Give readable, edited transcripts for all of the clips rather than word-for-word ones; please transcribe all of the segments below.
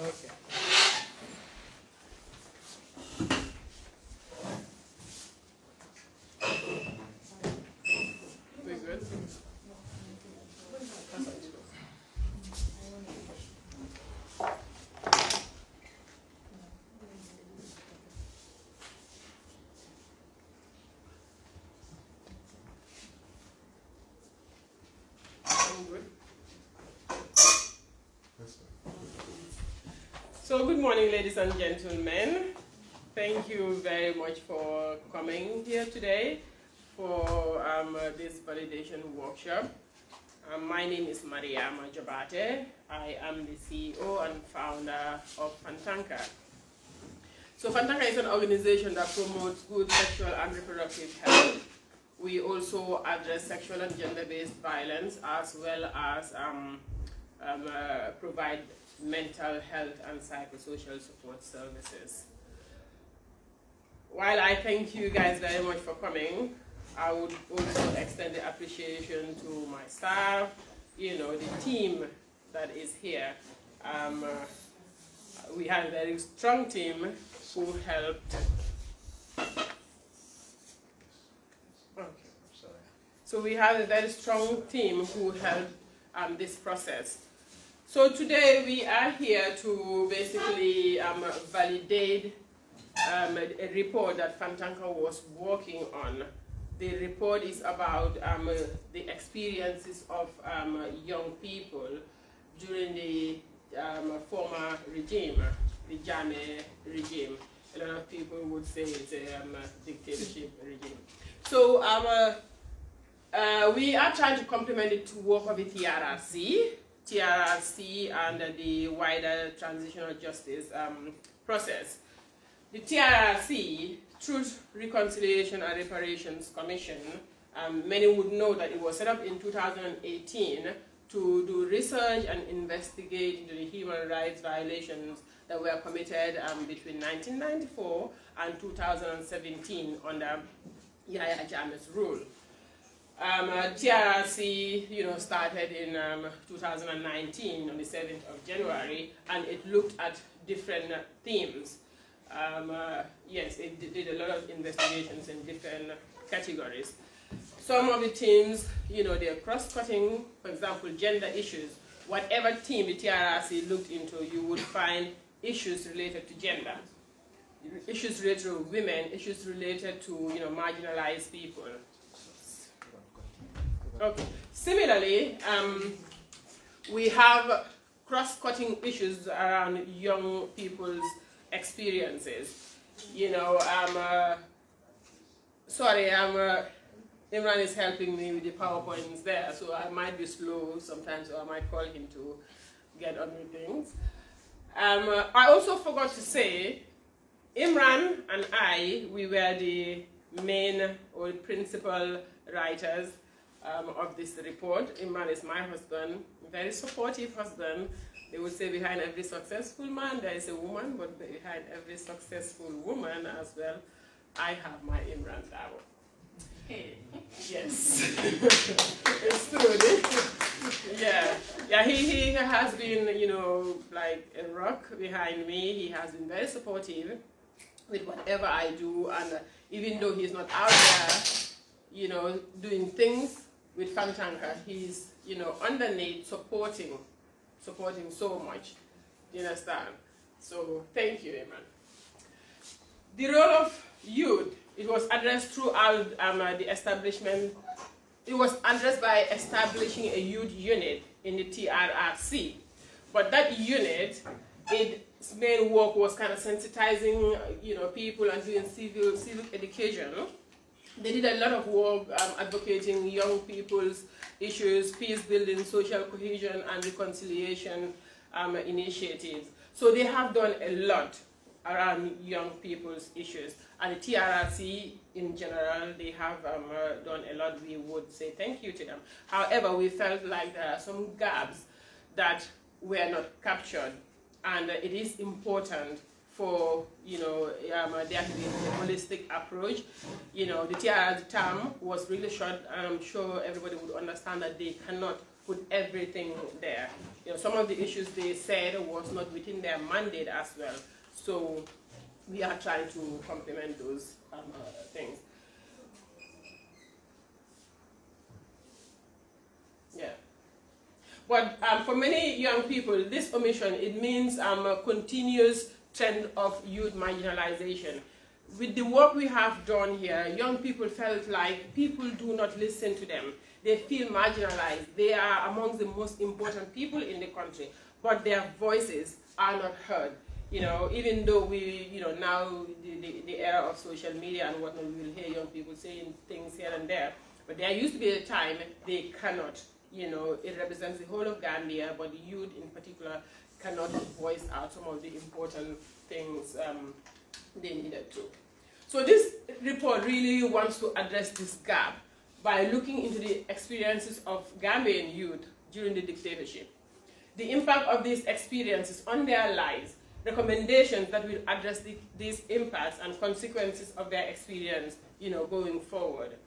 Okay. We good? So good morning, ladies and gentlemen. Thank you very much for coming here today for this validation workshop. My name is 𝗙𝗵𝗱𝗁𝗪. I am the CEO and founder of Fantanka. So Fantanka is an organization that promotes good sexual and reproductive health. We also address sexual and gender-based violence, as well as provide mental health and psychosocial support services. While I thank you guys very much for coming, I would also extend the appreciation to my staff, you know, the team that is here. We have a very strong team who helped. So we have a very strong team who helped this process. So today we are here to basically validate a report that Fantanka was working on. The report is about the experiences of young people during the former regime, the 𝗪𝗪 regime. A lot of people would say it's a dictatorship regime. So we are trying to complement the work of the TRRC and the wider transitional justice process. The TRRC, Truth, Reconciliation and Reparations Commission, many would know that it was set up in 2018 to do research and investigate into the human rights violations that were committed between 1994 and 2017 under Yahya Jammeh's rule. TRRC, you know, started in 2019 on the 7th of January, and it looked at different themes. Yes, it did a lot of investigations in different categories. Some of the themes, you know, they're cross-cutting. For example, gender issues. Whatever theme the TRRC looked into, you would find issues related to gender, issues related to women, issues related to, you know, marginalized people. Okay. Similarly, we have cross-cutting issues around young people's experiences. You know, Imran is helping me with the PowerPoints there, so I might be slow sometimes, or I might call him to get on with things. I also forgot to say, Imran and I, we were the main or principal writers of this report. Imran is my husband, very supportive husband. They would say behind every successful man there is a woman, but behind every successful woman as well, I have my Imran Dabo. Hey. Yes. It's true. Yeah, he has been, you know, like a rock behind me. He has been very supportive with whatever I do, and even though he's not out there, you know, doing things with Fantanka, he's, you know, underneath supporting so much. You understand? So thank you, Imran. The role of youth, it was addressed throughout the establishment. It was addressed by establishing a youth unit in the TRRC. But that unit, its main work was kind of sensitizing, you know, people and doing civic education. They did a lot of work advocating young people's issues, peace building, social cohesion, and reconciliation initiatives. So they have done a lot around young people's issues. And the TRRC in general, they have done a lot. We would say thank you to them. However, we felt like there are some gaps that were not captured. And it is important for, you know, there to be a holistic approach. You know, the TR term was really short, and I'm sure everybody would understand that they cannot put everything there. You know, some of the issues they said was not within their mandate as well. So we are trying to complement those things. Yeah. But for many young people, this omission, it means a continuous trend of youth marginalization. With the work we have done here, young people felt like people do not listen to them. They feel marginalized. They are among the most important people in the country, but their voices are not heard. You know, even though we, you know, now the era of social media and whatnot, we will hear young people saying things here and there, but there used to be a time they cannot. You know, it represents the whole of Gambia, but the youth in particular cannot voice out some of the important things they needed to. So this report really wants to address this gap by looking into the experiences of Gambian youth during the dictatorship, the impact of these experiences on their lives, recommendations that will address these impacts and consequences of their experience, you know, going forward.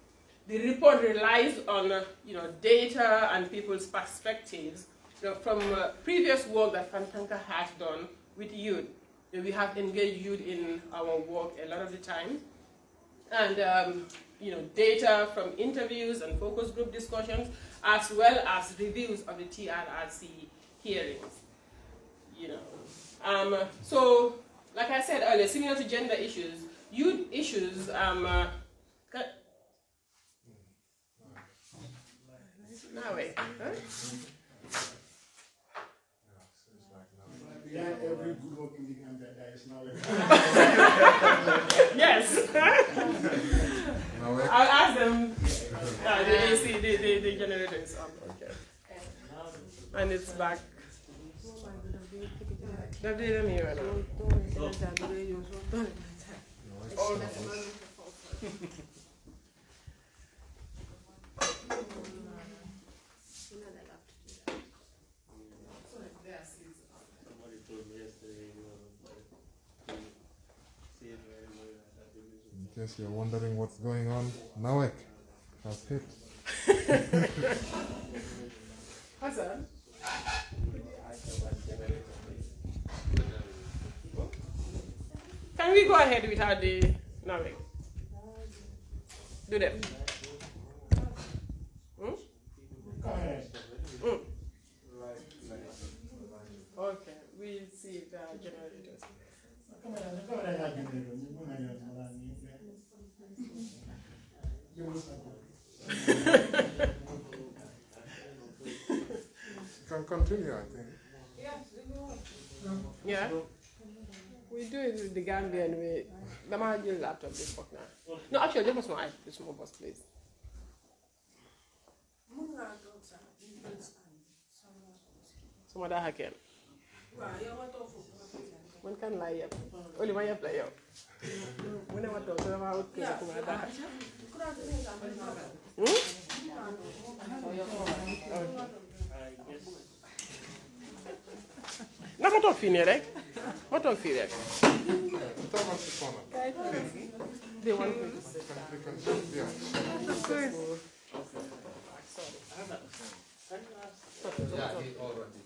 The report relies on, you know, data and people's perspectives, you know, from previous work that Fantanka has done with youth. You know, we have engaged youth in our work a lot of the time, and you know, data from interviews and focus group discussions, as well as reviews of the TRRC hearings. You know, so like I said earlier, similar to gender issues, youth issues. Now wait. Huh? Yeah, every good work in the Gambia that is now. Yes. I'll ask them. The AC, the generator is on. Okay. And it's back. In case you're wondering what's going on, Nawek has hit. Hassan? Can we go ahead without the Nawek? Do them. Go ahead. Okay, we'll see the generators. Can continue, I think. Yeah? We do it with the Gambian way. The man has your laptop this fuck now. No, actually, just a small bus, please. Some other hacker. One can lie up. Only my play up. When I want to talk about that. Na mo talk fini rek. Mo talk fini rek. They want me to say that. Yeah. Yeah, he already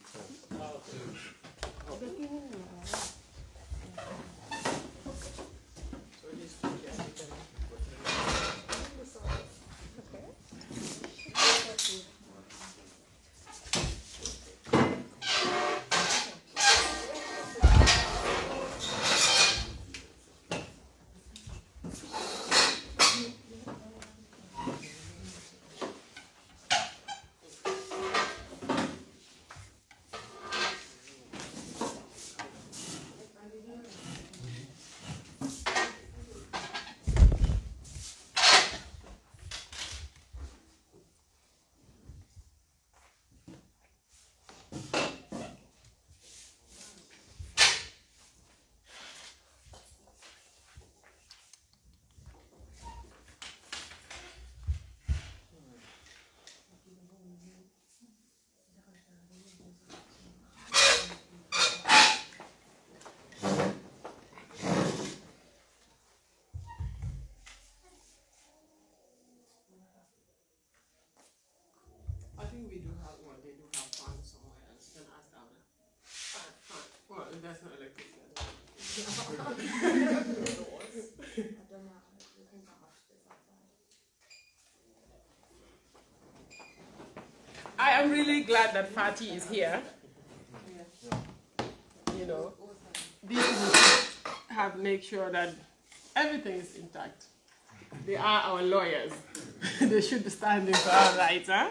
I am really glad that Fati is here. You know, these people have make sure that everything is intact. They are our lawyers. They should be standing for our rights, huh?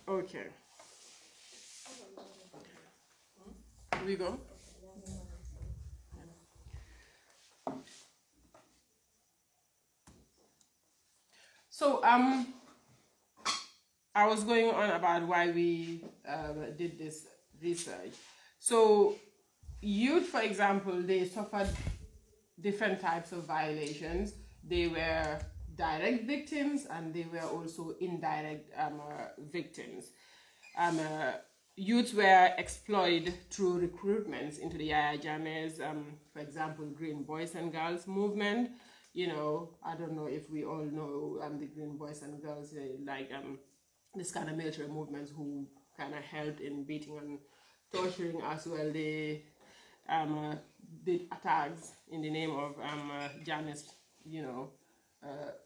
Okay. Here we go. So, I was going on about why we did this research. So, youth, for example, they suffered different types of violations. They were direct victims and they were also indirect victims. Youths were exploited through recruitments into the Yahya Jammeh's, for example, Green Boys and Girls movement. You know, I don't know if we all know the Green Boys and Girls, like this kind of military movements who kind of helped in beating and torturing as well. They did attacks in the name of Jammeh's, you know,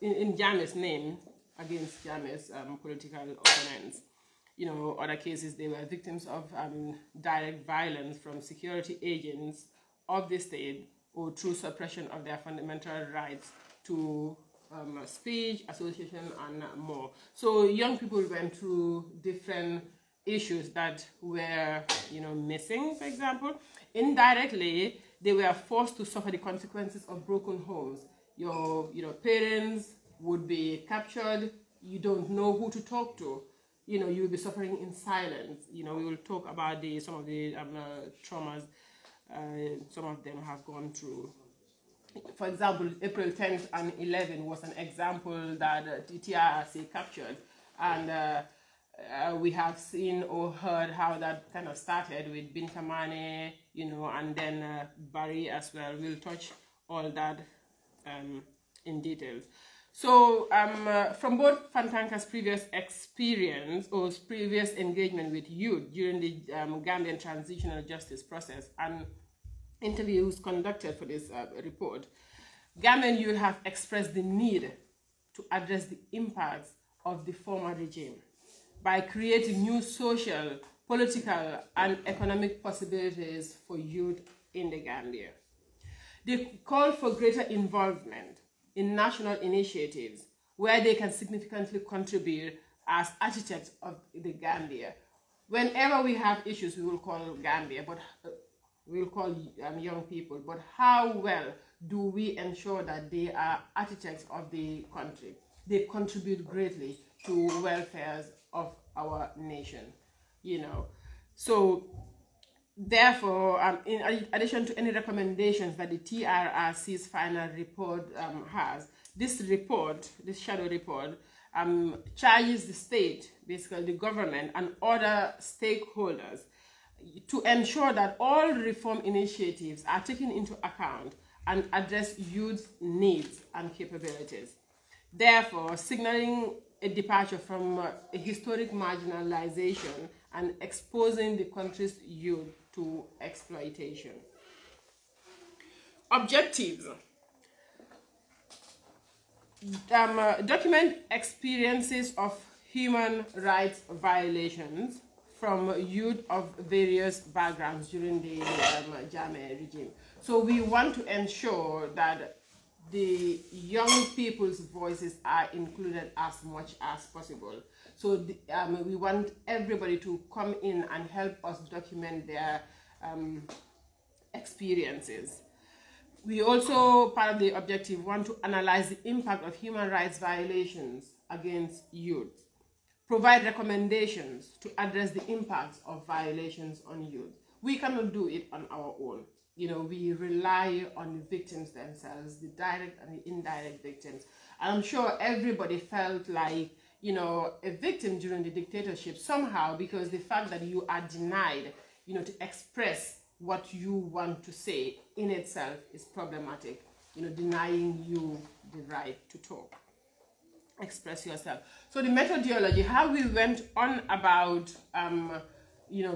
in Jammeh's name against Jammeh's political opponents. You know, other cases, they were victims of direct violence from security agents of the state or through suppression of their fundamental rights to speech, association, and more. So young people went through different issues that were, you know, missing, for example. Indirectly, they were forced to suffer the consequences of broken homes. Your parents would be captured. You don't know who to talk to. You know, you will be suffering in silence. You know, we will talk about some of the traumas some of them have gone through. For example, April 10th and 11 was an example that the TRRC captured. And we have seen or heard how that kind of started with Bintamane, you know, and then Barry as well. We'll touch all that in details. So from both Fantanka's previous experience or previous engagement with youth during the Gambian transitional justice process and interviews conducted for this report, Gambian youth have expressed the need to address the impacts of the former regime by creating new social, political, and economic possibilities for youth in the Gambia. They call for greater involvement in national initiatives where they can significantly contribute as architects of the Gambia. Whenever we have issues, we will call Gambia, but we will call young people. But how well do we ensure that they are architects of the country? They contribute greatly to welfare of our nation, you know. So therefore, in addition to any recommendations that the TRRC's final report has, this report, this shadow report, charges the state, basically the government and other stakeholders to ensure that all reform initiatives are taken into account and address youth needs and capabilities. Therefore, signaling a departure from a historic marginalization and exposing the country's youth to exploitation. Objectives. Document experiences of human rights violations from youth of various backgrounds during the Jammeh regime. So we want to ensure that the young people's voices are included as much as possible. So we want everybody to come in and help us document their experiences. We also, part of the objective, want to analyze the impact of human rights violations against youth, provide recommendations to address the impacts of violations on youth. We cannot do it on our own. You know, we rely on the victims themselves, the direct and the indirect victims. And I'm sure everybody felt like, you know, a victim during the dictatorship somehow, because the fact that you are denied, you know, to express what you want to say in itself is problematic. You know, denying you the right to talk, express yourself. So the methodology, how we went on about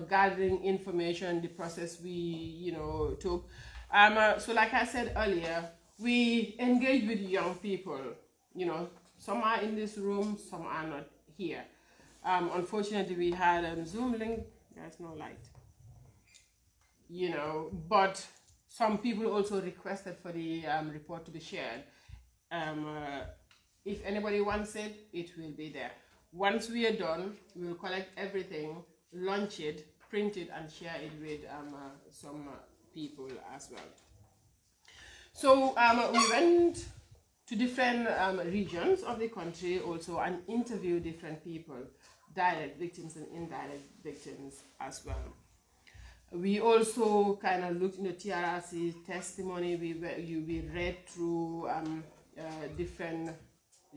gathering information, the process we, took. So like I said earlier, we engage with young people. Some are in this room, some are not here. Unfortunately, we had a Zoom link. There's no light. But some people also requested for the report to be shared. If anybody wants it, it will be there. Once we are done, we will collect everything, launch it, print it, and share it with some people as well. So we went to different regions of the country also and interviewed different people, direct victims and indirect victims as well. We also kind of looked into TRRC's testimony. We read through different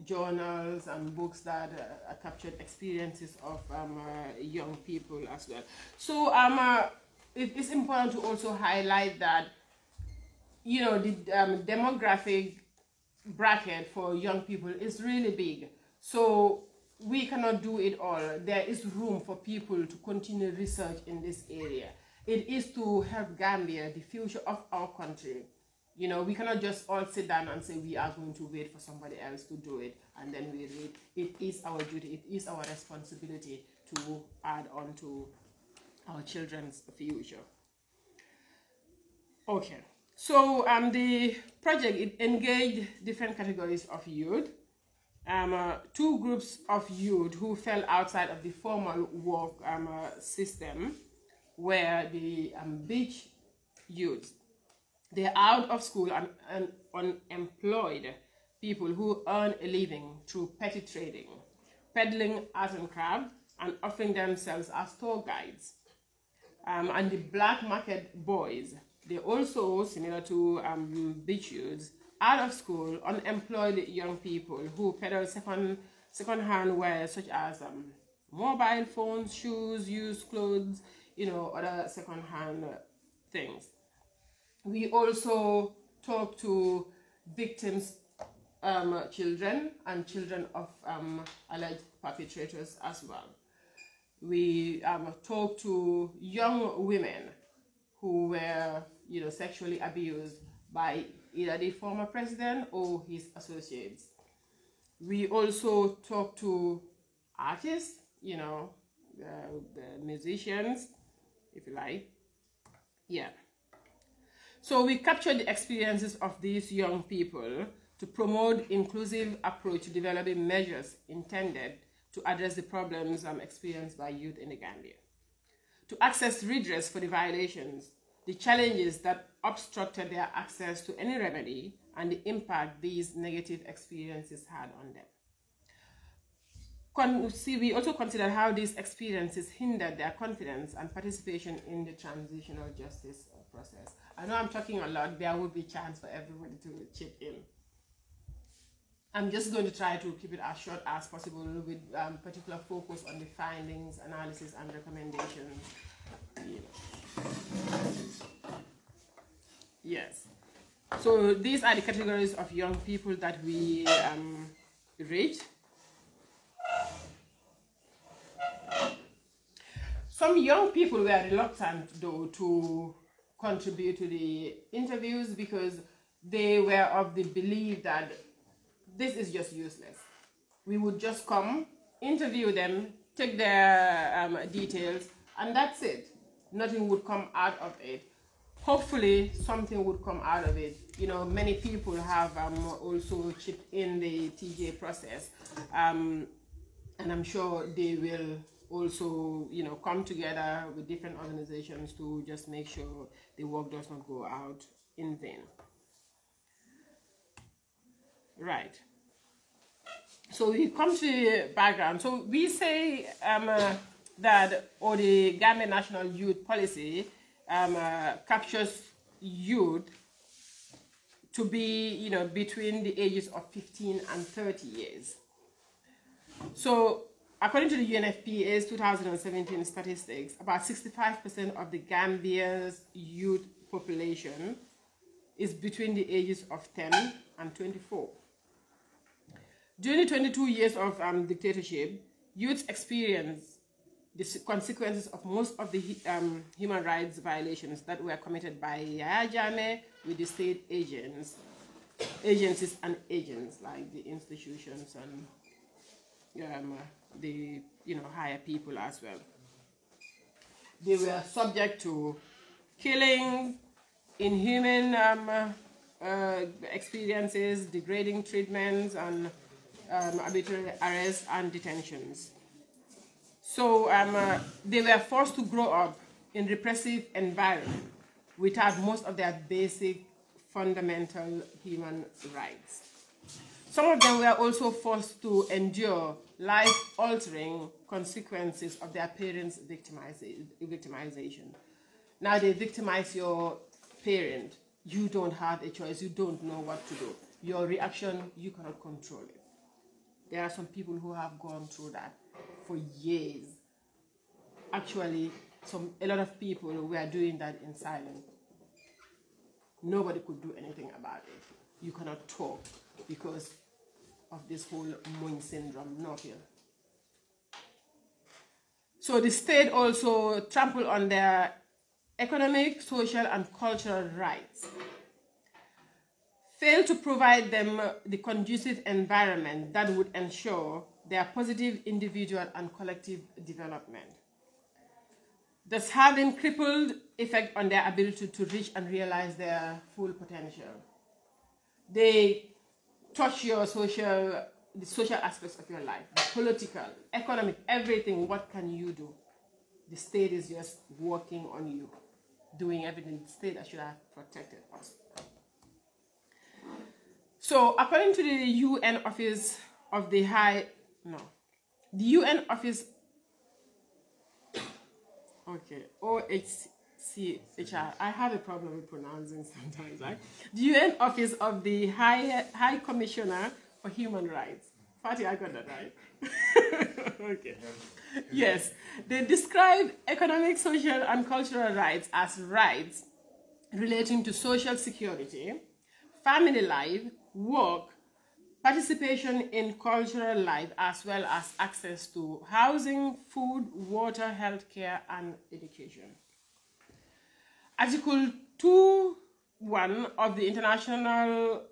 journals and books that captured experiences of young people as well. So it is important to also highlight that the demographic bracket for young people is really big. So we cannot do it all. There is room for people to continue research in this area. It is to help Gambia, the future of our country. We cannot just all sit down and say we are going to wait for somebody else to do it and then we read. It is our duty, it is our responsibility to add on to our children's future. Okay, so the project, it engaged different categories of youth. Two groups of youth who fell outside of the formal work system were the beach youth. They're out of school and unemployed people who earn a living through petty trading, peddling art and craft, and offering themselves as tour guides. And the black market boys, they also, similar to beach youths, out of school, unemployed young people who peddle second-hand wares such as mobile phones, shoes, used clothes, other second-hand things. We also talk to victims' children and children of alleged perpetrators as well. We talk to young women who were, sexually abused by either the former president or his associates. We also talk to artists, the musicians, if you like. Yeah. So we captured the experiences of these young people to promote inclusive approach to developing measures intended to address the problems experienced by youth in the Gambia. To access redress for the violations, the challenges that obstructed their access to any remedy, and the impact these negative experiences had on them. We also considered how these experiences hindered their confidence and participation in the transitional justice process. I know I'm talking a lot. There will be chance for everybody to chip in. I'm just going to try to keep it as short as possible with particular focus on the findings, analysis, and recommendations. Yes. So these are the categories of young people that we reached. Some young people were reluctant, though, to contribute to the interviews because they were of the belief that this is just useless. We would just come, interview them, take their details, and that's it. Nothing would come out of it. Hopefully, something would come out of it. Many people have also chipped in the TJ process, and I'm sure they will also, come together with different organizations to just make sure the work does not go out in vain. Right. So we come to the background. So we say that, or the Gambia National Youth Policy captures youth to be, between the ages of 15 and 30 years. So according to the UNFPA's 2017 statistics, about 65% of the Gambia's youth population is between the ages of 10 and 24. During the 22 years of dictatorship, youth's experience the consequences of most of the human rights violations that were committed by Yahya Jammeh with the state agencies and agents like the institutions and the higher people as well. They were subject to killing, inhuman experiences, degrading treatments, and arbitrary arrests and detentions. So they were forced to grow up in repressive environment without most of their basic fundamental human rights. Some of them were also forced to endure life-altering consequences of their parents' victimization. Now they victimize your parent. You don't have a choice. You don't know what to do. Your reaction, you cannot control it. There are some people who have gone through that for years. Actually, a lot of people were doing that in silence. Nobody could do anything about it. You cannot talk because of this whole Moon syndrome, no fear. So the state also trampled on their economic, social, and cultural rights, failed to provide them the conducive environment that would ensure their positive individual and collective development, thus having crippled effect on their ability to reach and realize their full potential. They touch the social aspects of your life, the political, economic, everything. What can you do? The state is just working on you, doing everything. The state that should have protected us. So, according to the UN Office of the UN Office, 𝗬𝗏𝗪. I have a problem with pronouncing sometimes, right? The UN Office of the High Commissioner for Human Rights. Fatih, I got that right? Okay. Yes. They describe economic, social, and cultural rights as rights relating to social security, family life, work, participation in cultural life, as well as access to housing, food, water, healthcare, and education. Article 2.1 of the International,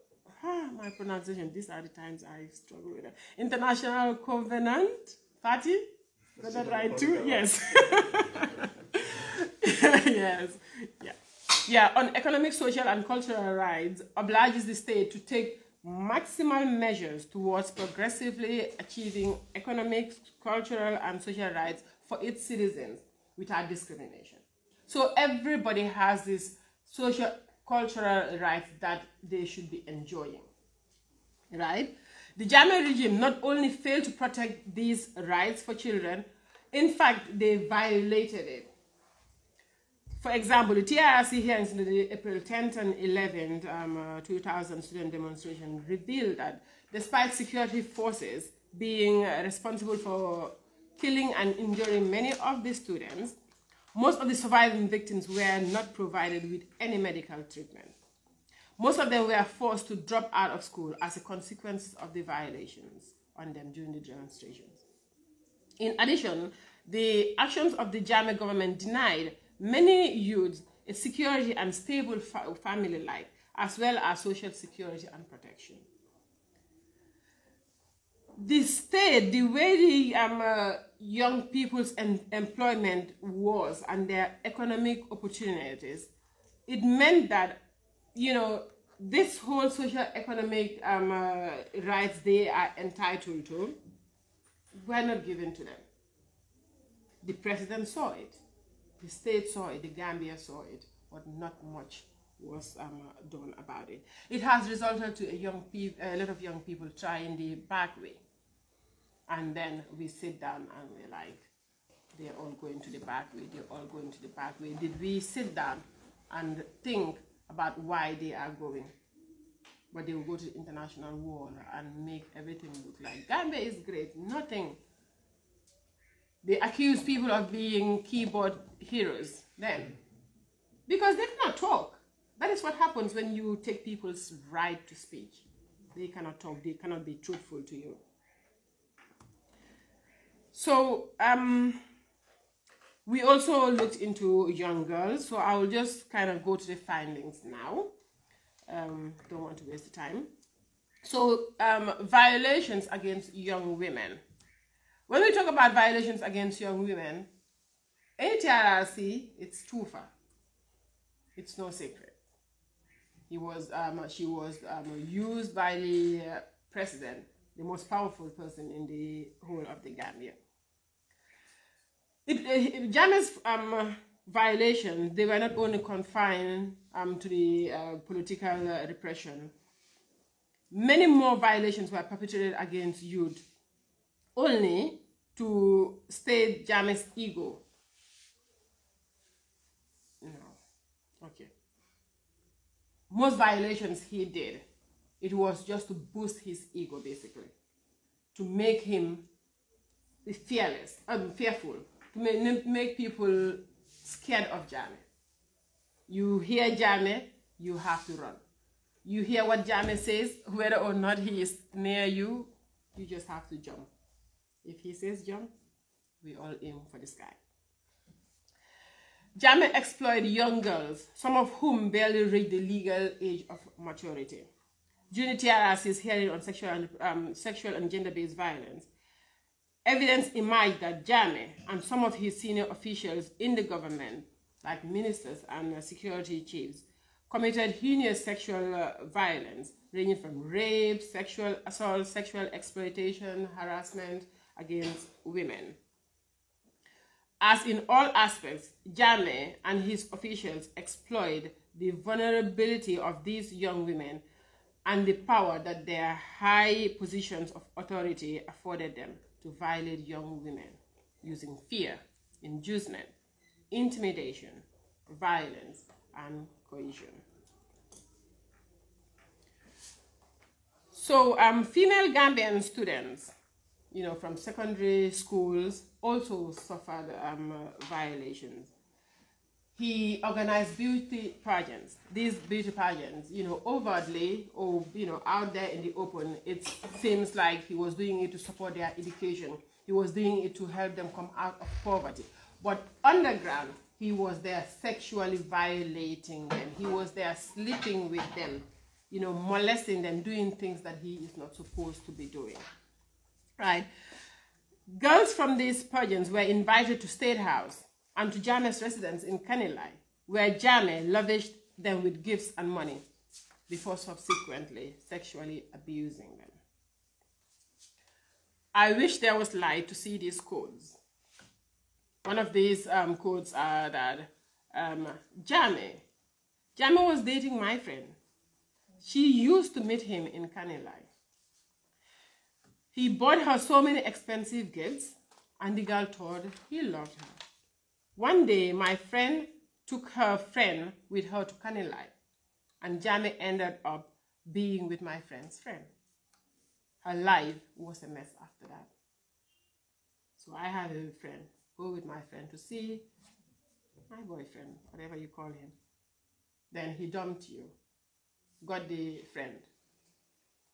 my pronunciation, these are the times I struggle with it. International Covenant, Fatih? Got that right too? Yes. Yes. Yeah. Yeah, on economic, social, and cultural rights, obliges the state to take maximal measures towards progressively achieving economic, cultural, and social rights for its citizens without discrimination. So everybody has this social, cultural rights that they should be enjoying, right? The Jammeh regime not only failed to protect these rights for children, in fact, they violated it. For example, the TIRC hearings in the April 10th and 11th 2000 student demonstration revealed that despite security forces being responsible for killing and injuring many of the students, most of the surviving victims were not provided with any medical treatment. Most of them were forced to drop out of school as a consequence of the violations on them during the demonstrations. In addition, the actions of the Jammeh government denied many youths a security and stable family life, as well as social security and protection. The state, the way the young people's employment was and their economic opportunities, it meant that, you know, this whole social economic rights they are entitled to were not given to them. The president saw it. The state saw it, the Gambia saw it, but not much was done about it. It has resulted to a lot of young people trying the back way. And then we sit down and we're like, they're all going to the back way, they're all going to the back way. Did we sit down and think about why they are going? But they will go to the international wall and make everything look like Gambia is great, nothing. They accuse people of being keyboard heroes then, because they cannot talk. That is what happens when you take people's right to speech. They cannot talk, they cannot be truthful to you. So We also looked into young girls, so I will just kind of go to the findings now. Don't want to waste the time. So, violations against young women. When we talk about violations against young women, in TRRC, it's TUFA. It's no secret. She was used by the president, the most powerful person in the whole of the Gambia. Jammeh's violations, they were not only confined to the political repression. Many more violations were perpetrated against youth, only to state Jammeh's ego. No. Okay. Most violations he did, it was just to boost his ego, basically. To make him fearful. To make people scared of Jammeh. You hear Jammeh, you have to run. You hear what Jammeh says, whether or not he is near you, you just have to jump. If he says jump, we all aim for the sky. Jammeh exploited young girls, some of whom barely reached the legal age of maturity. During the TRRC's hearing on sexual and gender-based violence, evidence emerged that Jammeh and some of his senior officials in the government, like ministers and security chiefs, committed heinous sexual violence, ranging from rape, sexual assault, sexual exploitation, harassment against women. As in all aspects, Jammeh and his officials exploit the vulnerability of these young women and the power that their high positions of authority afforded them to violate young women using fear, inducement, intimidation, violence, and coercion. So female Gambian students, from secondary schools also suffered violations. He organized beauty pageants. These beauty pageants, overtly or, out there in the open, it seems like he was doing it to support their education. He was doing it to help them come out of poverty. But underground, he was there sexually violating them. He was there sleeping with them, molesting them, doing things that he is not supposed to be doing. Right? Girls from these pageants were invited to State House and to Jammeh's residence in 𝗪𝗓𝗓, where Jammeh lavished them with gifts and money before subsequently sexually abusing them. I wish there was light to see these codes. One of these codes are that Jammeh was dating my friend. She used to meet him in 𝗪𝗓𝗓. He bought her so many expensive gifts, and the girl thought he loved her. One day, my friend took her friend with her to 𝗪𝗓𝗓, and Jammeh ended up being with my friend's friend. Her life was a mess after that. So I had a friend go with my friend to see my boyfriend, whatever you call him. Then he dumped you, got the friend.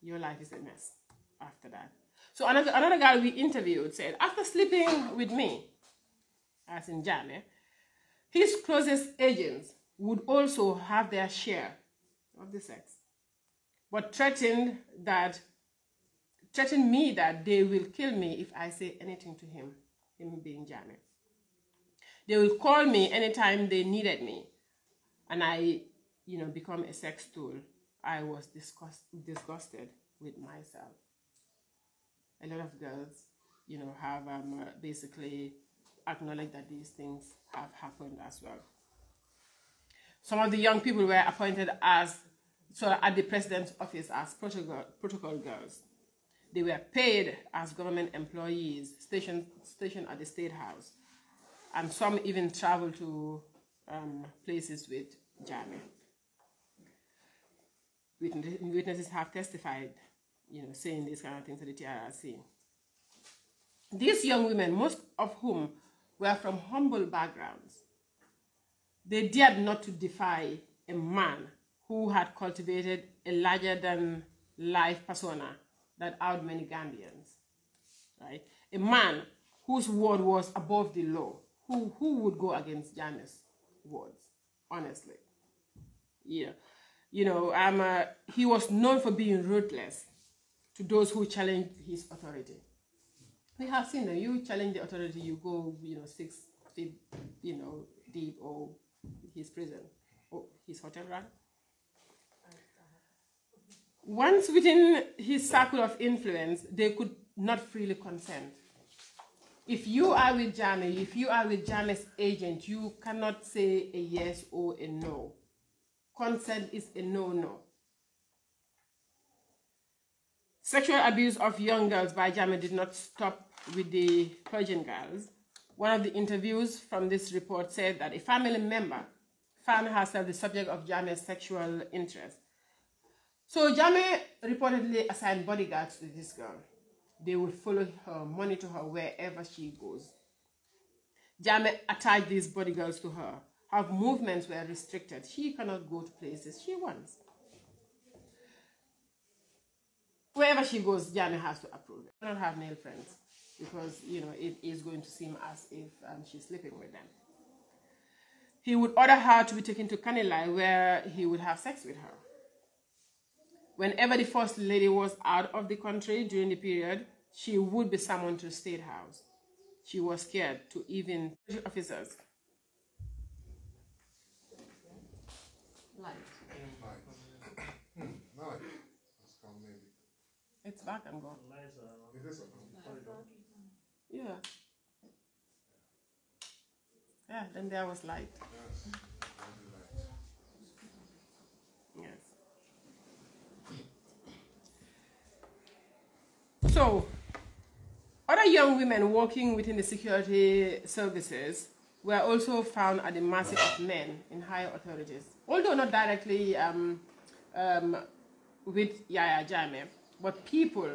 Your life is a mess after that. So another girl we interviewed said, after sleeping with me, as in Jammeh, his closest agents would also have their share of the sex, but threatened me that they will kill me if I say anything to him being Jammeh. They will call me anytime they needed me, and I, become a sex tool. I was disgusted with myself. A lot of girls, have basically acknowledged that these things have happened as well. Some of the young people were appointed at the president's office as protocol girls. They were paid as government employees stationed at the State House, and some even traveled to places with Jammeh. Witnesses have testified, saying these kind of things to the TRRC. These young women, most of whom were from humble backgrounds, they dared not to defy a man who had cultivated a larger-than-life persona that outed many Gambians, right? A man whose word was above the law, who would go against 𝗪's words, honestly. Yeah. You know, he was known for being ruthless to those who challenged his authority. We have seen that you challenge the authority, you go, 6 feet, deep, or his prison, or his hotel, right? Once within his circle of influence, they could not freely consent. If you are with 𝗪, if you are with 𝗪's agent, you cannot say a yes or a no. Consent is a no-no. Sexual abuse of young girls by 𝗪 did not stop with the Persian girls. One of the interviews from this report said that a family member found herself the subject of 𝗪's sexual interest. So 𝗪 reportedly assigned bodyguards to this girl. They would follow her, monitor her wherever she goes. 𝗪 attached these bodyguards to her. Her movements were restricted. She cannot go to places she wants. Wherever she goes, 𝗪 has to approve it. I don't have male friends because, it is going to seem as if she's sleeping with them. He would order her to be taken to 𝗙𝗓𝗓 where he would have sex with her. Whenever the First Lady was out of the country during the period, she would be summoned to the State House. She was scared to even officers. Light. Light. Let's come maybe. It's back and gone. It is Yeah. Yeah, then there was light. Yes. Yes. So, other young women working within the security services were also found at the mercy of men in higher authorities. Although not directly with Yahya Jammeh, but people,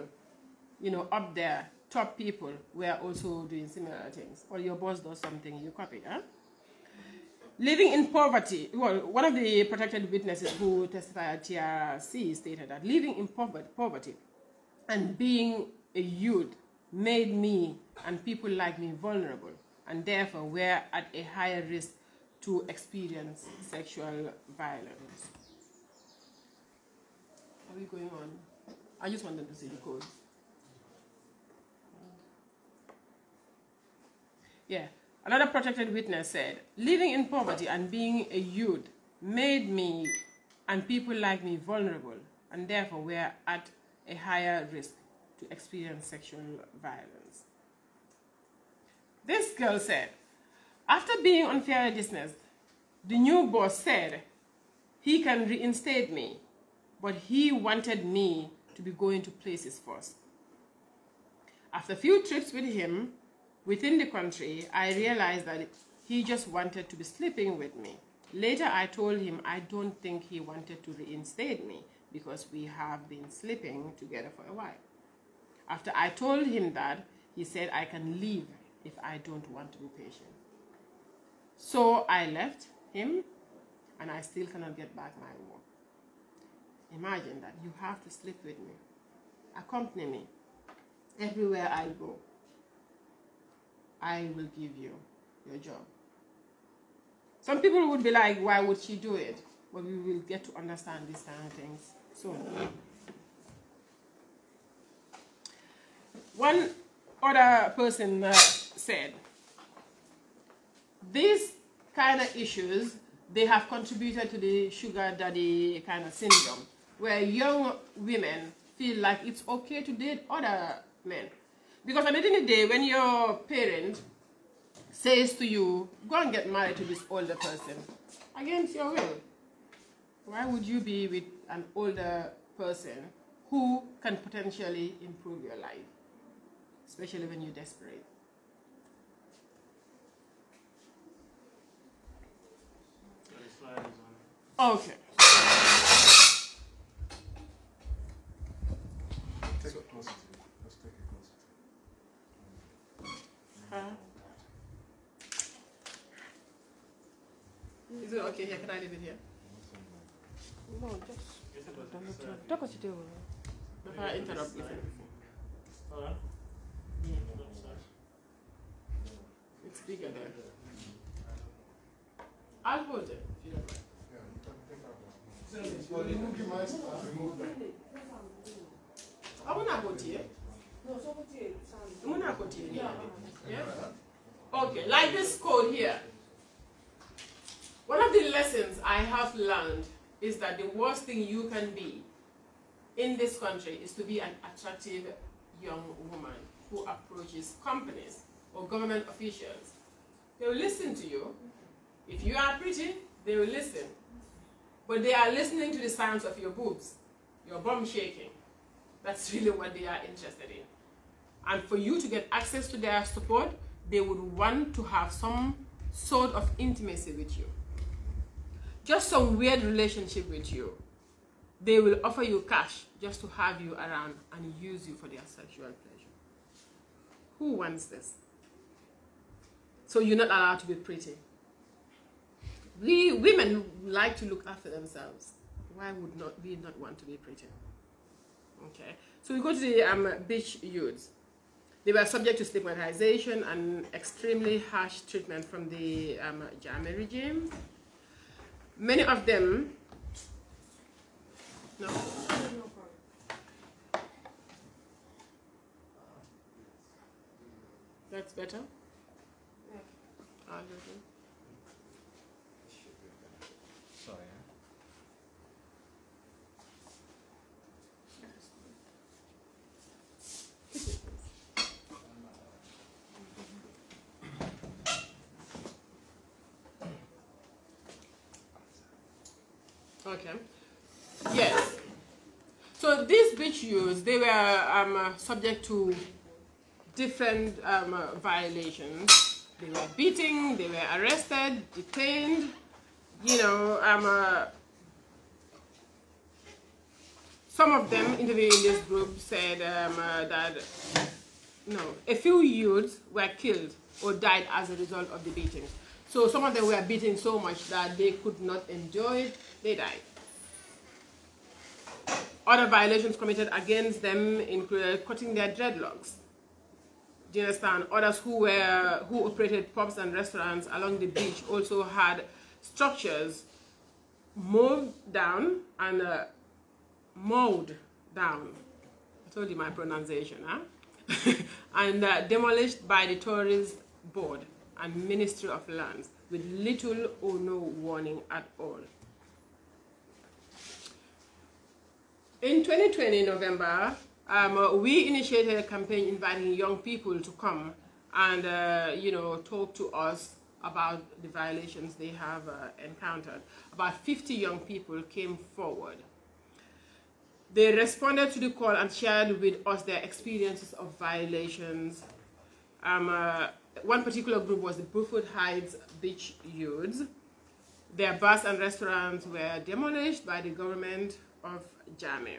up there, top people, were also doing similar things. Or your boss does something, you copy, huh? Living in poverty, well, one of the protected witnesses who testified at TRC stated that living in poverty and being a youth made me and people like me vulnerable, and therefore were at a higher risk to experience sexual violence. Are we going on? I just wanted to see the code. Yeah. Another protected witness said, living in poverty and being a youth made me and people like me vulnerable, and therefore were at a higher risk to experience sexual violence. This girl said, after being unfairly dismissed, the new boss said he can reinstate me, but he wanted me to be going to places first. After a few trips with him within the country, I realized that he just wanted to be sleeping with me. Later, I told him I don't think he wanted to reinstate me because we have been sleeping together for a while. After I told him that, he said I can leave if I don't want to be patient. So I left him, and I still cannot get back my work. Imagine that. You have to sleep with me, accompany me everywhere I go. I will give you your job. Some people would be like, why would she do it? But we will get to understand these kind of things soon. One other person said, these kind of issues, they have contributed to the sugar daddy kind of syndrome, where young women feel like it's okay to date other men. Because at the end of the day, when your parent says to you, go and get married to this older person, against your will, why would you be with an older person who can potentially improve your life, especially when you're desperate? Okay. Take it closer to you. Let's take it closer to you. Is it okay here? Can I leave it here? No, just talk what you do. If I interrupt you. Yeah. It's bigger there. I'll hold it if you don't mind. Remove the mask, remove that. I want to go to you. I want to go to you. Yeah? Okay, like this code here. One of the lessons I have learned is that the worst thing you can be in this country is to be an attractive young woman who approaches companies or government officials. They will listen to you. If you are pretty, they will listen. But they are listening to the sounds of your boobs, your bum shaking. That's really what they are interested in. And for you to get access to their support, they would want to have some sort of intimacy with you. Just some weird relationship with you. They will offer you cash just to have you around and use you for their sexual pleasure. Who wants this? So you're not allowed to be pretty. We women like to look after themselves. Why would we not want to be pretty? Okay. So we go to the beach youths. They were subject to stigmatization and extremely harsh treatment from the 𝗪𝗹 regime. Many of them. No. That's better. Yeah. Sorry. Okay. Yes. So these beach youths, they were subject to different violations. They were beating, they were arrested, detained. You know, some of them interviewed in this group said that a few youths were killed or died as a result of the beating. So some of them were beaten so much that they could not endure it, they died. Other violations committed against them included cutting their dreadlocks. Do you understand? Others who operated pubs and restaurants along the beach also had structures moved down and mowed down. I told you my pronunciation, huh? And demolished by the Tourist Board and Ministry of Lands with little or no warning at all. In 2020, November, we initiated a campaign inviting young people to come and, talk to us about the violations they have encountered. About 50 young people came forward. They responded to the call and shared with us their experiences of violations. One particular group was the Bruford Heights Beach Youths. Their bars and restaurants were demolished by the government of 𝗪𝗹.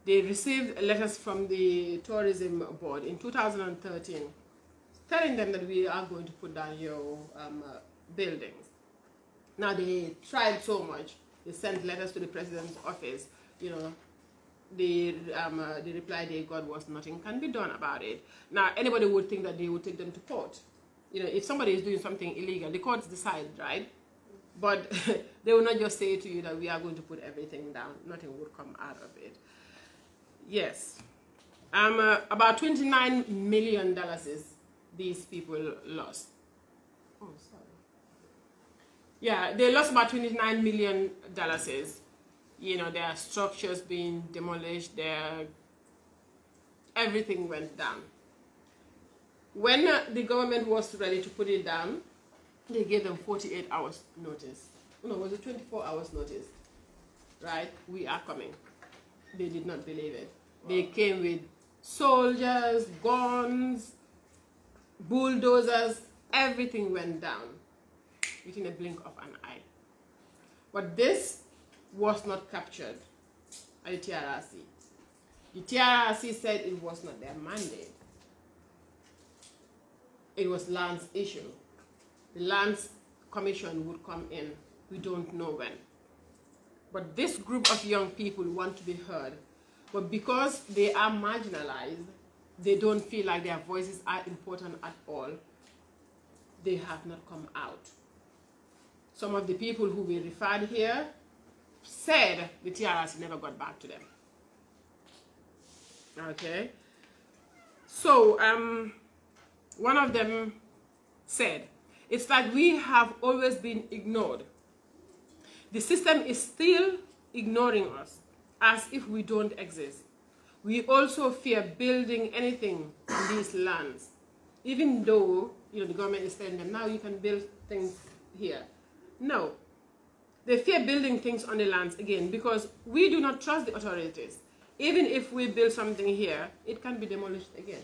They received letters from the Tourism Board in 2013 telling them that we are going to put down your buildings. Now they tried so much, they sent letters to the president's office, you know, the reply they got was nothing can be done about it. Now anybody would think that they would take them to court. You know, if somebody is doing something illegal, the courts decide, right? But they will not just say to you that we are going to put everything down. Nothing would come out of it. Yes. About $29 million these people lost. Oh, sorry. Yeah, they lost about $29 million. You know, their structures being demolished, everything went down. When the government was ready to put it down, they gave them 48 hours notice. No, was it 24 hours notice? Right? We are coming. They did not believe it. They came with soldiers, guns, bulldozers, everything went down within a blink of an eye. But this was not captured at the TRRC. The TRRC said it was not their mandate. It was Land's issue. The Lands Commission would come in. We don't know when. But this group of young people want to be heard. But because they are marginalized, they don't feel like their voices are important at all. They have not come out. some of the people who we referred here said the TRRC never got back to them. Okay. So, one of them said, it's like we have always been ignored. The system is still ignoring us as if we don't exist. We also fear building anything in these lands, even though, you know, the government is telling them, now you can build things here. No. They fear building things on the lands again because we do not trust the authorities. Even if we build something here, it can be demolished again.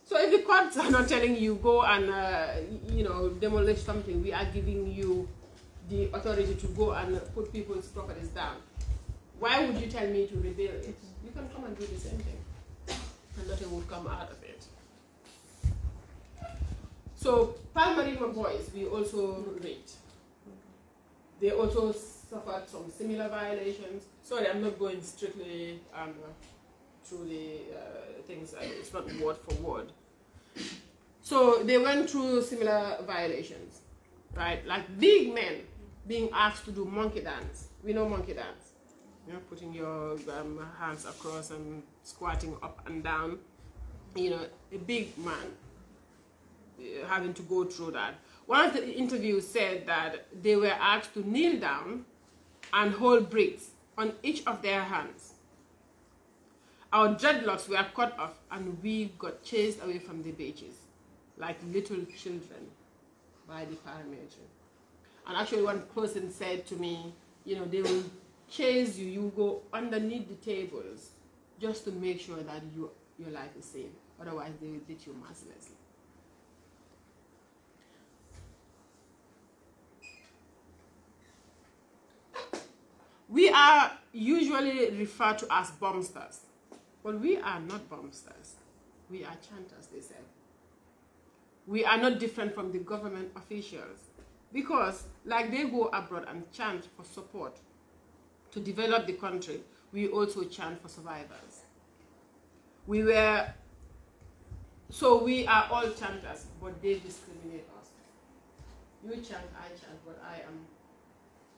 So if the courts are not telling you go and, you know, demolish something, we are giving you the authority to go and put people's properties down. Why would you tell me to rebuild it? You can come and do the same thing, and nothing will come out of it. So 𝗪 boys, we also raped. They also suffered some similar violations. Sorry, I'm not going strictly through the things. It's not word for word. So they went through similar violations, right? Like big men being asked to do monkey dance. We know monkey dance. You know, putting your hands across and squatting up and down. You know, a big man having to go through that. One of the interviews said that they were asked to kneel down and hold bricks on each of their hands. Our dreadlocks were cut off and we got chased away from the beaches like little children by the paramilitary. And actually one person said to me, you know, they will chase you, you go underneath the tables just to make sure that your life is safe. Otherwise they will beat you mercilessly. We are usually referred to as bombsters, but we are not bombsters. We are chanters, they said. We are not different from the government officials because, like they go abroad and chant for support to develop the country, we also chant for survivors. So we are all chanters, but they discriminate us. You chant, I chant, but I am,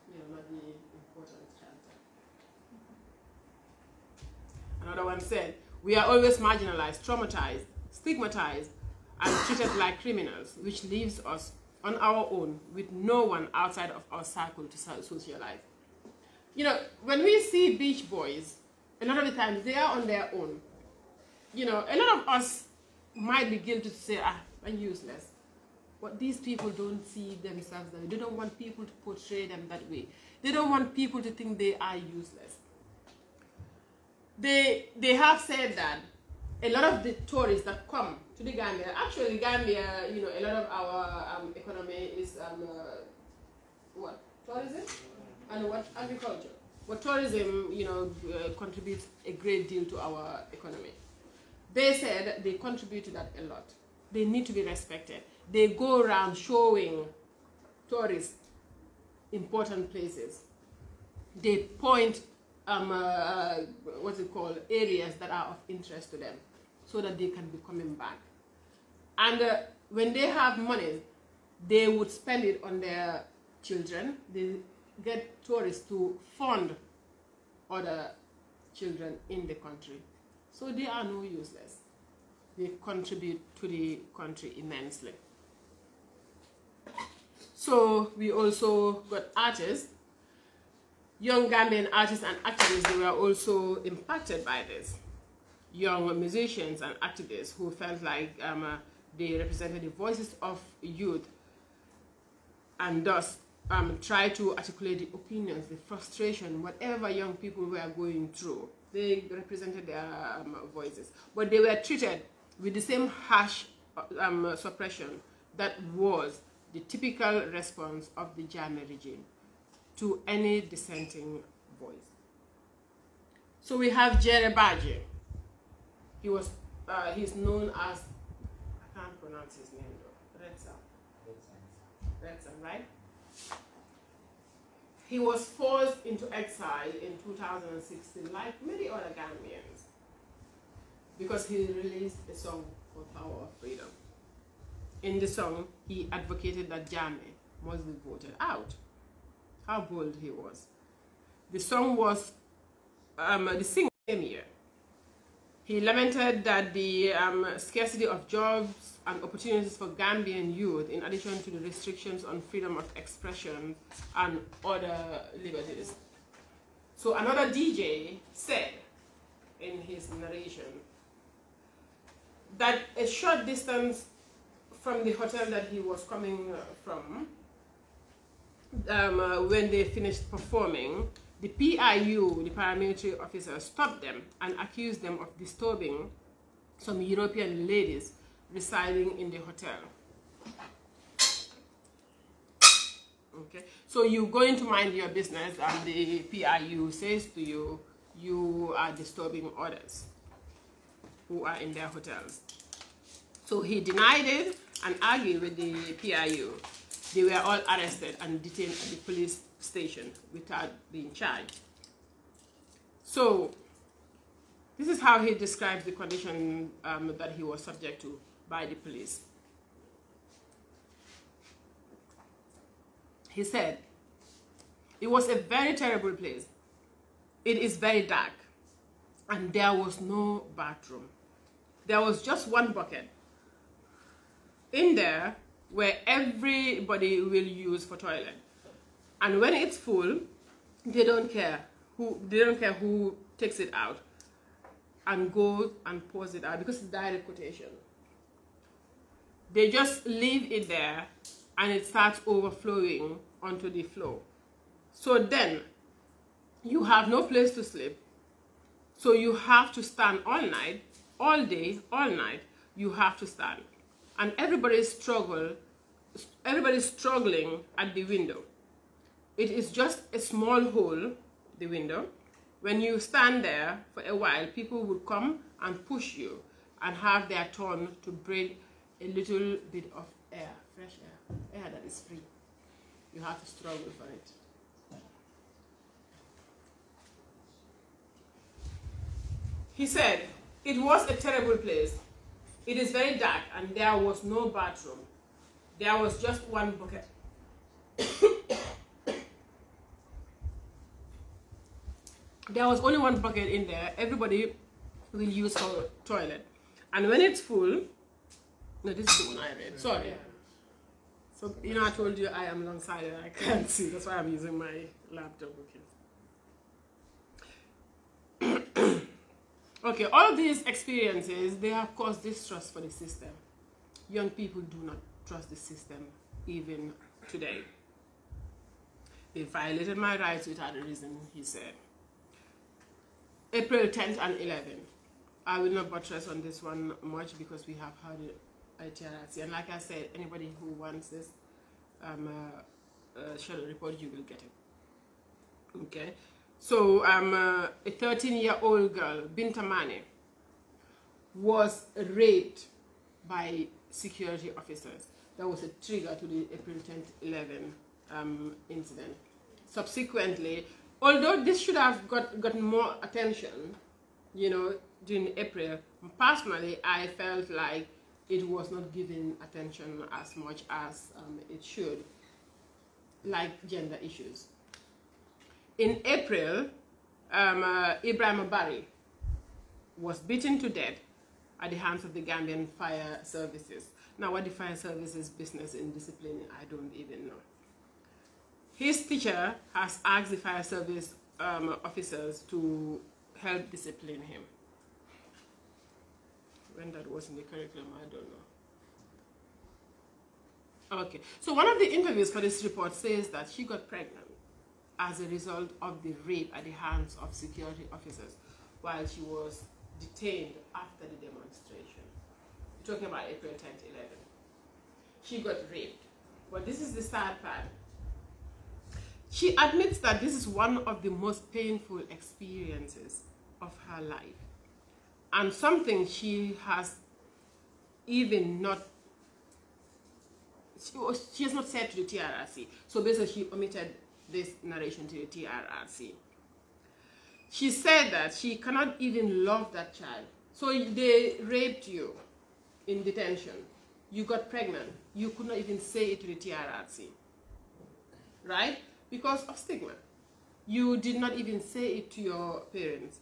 you know, not the important chanter. Another one said, we are always marginalized, traumatized, stigmatized, and treated like criminals, which leaves us on our own with no one outside of our circle to socialize. You know, when we see beach boys, a lot of the times they are on their own. You know, a lot of us might be guilty to say, I'm useless. But these people don't see themselves that way. They don't want people to portray them that way. They don't want people to think they are useless. They have said that a lot of the tourists that come to the Gambia, actually Gambia, you know, a lot of our economy is what? Tourism? And what? Agriculture. But tourism, you know, contributes a great deal to our economy. They said they contribute to that a lot. They need to be respected. They go around showing tourists important places. They point what's it called, areas that are of interest to them so that they can be coming back. And when they have money, they would spend it on their children. They get tourists to fund other children in the country. So they are no useless. They contribute to the country immensely. So we also got artists. Young Gambian artists and activists, they were also impacted by this. Young musicians and activists who felt like they represented the voices of youth and thus try to articulate the opinions, the frustration, whatever young people were going through. They represented their voices. But they were treated with the same harsh suppression that was the typical response of the Jammeh regime to any dissenting voice. So we have 𝗪𝗪. He's known as, I can't pronounce his name though, 𝗪𝗪, right? He was forced into exile in 2016, like many other Gambians, because he released a song called Power of Freedom. In the song, he advocated that Jammeh must be voted out. how bold he was. The song was, the singer came here. He lamented that the scarcity of jobs and opportunities for Gambian youth, in addition to the restrictions on freedom of expression and other liberties. So another DJ said in his narration that a short distance from the hotel that he was coming from, when they finished performing, the PIU, the paramilitary officer, stopped them and accused them of disturbing some European ladies residing in the hotel. Okay, so you go in to mind your business and the PIU says to you, you are disturbing others who are in their hotels. So he denied it and argued with the PIU. They were all arrested and detained at the police station without being charged. So this is how he describes the condition that he was subject to by the police. He said, it was a very terrible place. It is very dark and there was no bathroom. There was just one bucket in there where everybody will use for toilet. And when it's full, they don't care who takes it out and goes and pours it out, because it's direct quotation. They just leave it there and it starts overflowing onto the floor. So then you have no place to sleep. So you have to stand all night, all day, all night. You have to stand. And everybody's struggling at the window. It is just a small hole, the window. When you stand there for a while, people would come and push you and have their turn to breathe a little bit of air, fresh air that is free. You have to struggle for it. He said, it was a terrible place. It is very dark and there was no bathroom. There was just one bucket. There was only one bucket in there. Everybody will use for toilet. And when it's full, no, this is the one I read, sorry. So, you know, I told you I am long-sighted, I can't see. That's why I'm using my laptop. Okay. Okay, all these experiences, they have caused distrust for the system. Young people do not trust the system, even today. They violated my rights without a reason, he said. April 10th and 11th. I will not buttress on this one much because we have heard it at TRRC. And like I said, anybody who wants this shadow report, you will get it. Okay. So a 13-year-old girl, Binta Mane, was raped by security officers. That was a trigger to the April 10th, 11th incident. Subsequently, although this should have gotten more attention, you know, during April, personally, I felt like it was not given attention as much as it should, like gender issues. In April, 𝗙𝗓𝗪 was beaten to death at the hands of the Gambian fire services. Now, what the fire services business in discipline, I don't even know. His teacher has asked the fire service officers to help discipline him. When that was in the curriculum, I don't know. Okay, so one of the interviews for this report says that she got pregnant as a result of the rape at the hands of security officers while she was detained after the demonstration. We're talking about April 10th, 11th. She got raped. But this is the sad part. She admits that this is one of the most painful experiences of her life, and something she has even not, she has not said to the TRRC. So basically she omitted this narration to the TRRC. She said that she cannot even love that child. So they raped you in detention. You got pregnant. You could not even say it to the TRRC. Right? because of stigma. You did not even say it to your parents.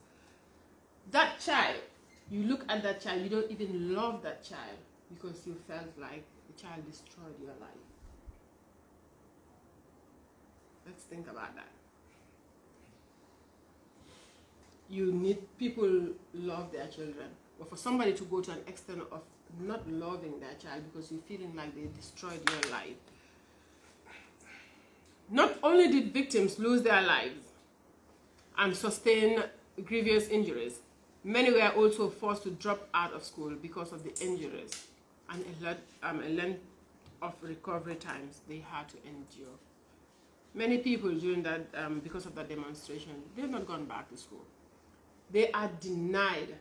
That child, you look at that child, you don't even love that child because you felt like the child destroyed your life. Let's think about that. People love their children, but for somebody to go to an extent of not loving their child because you're feeling like they destroyed your life. Not only did victims lose their lives and sustain grievous injuries, many were also forced to drop out of school because of the injuries and a length of recovery times they had to endure. Many people during that, because of that demonstration, they've not gone back to school. They are denied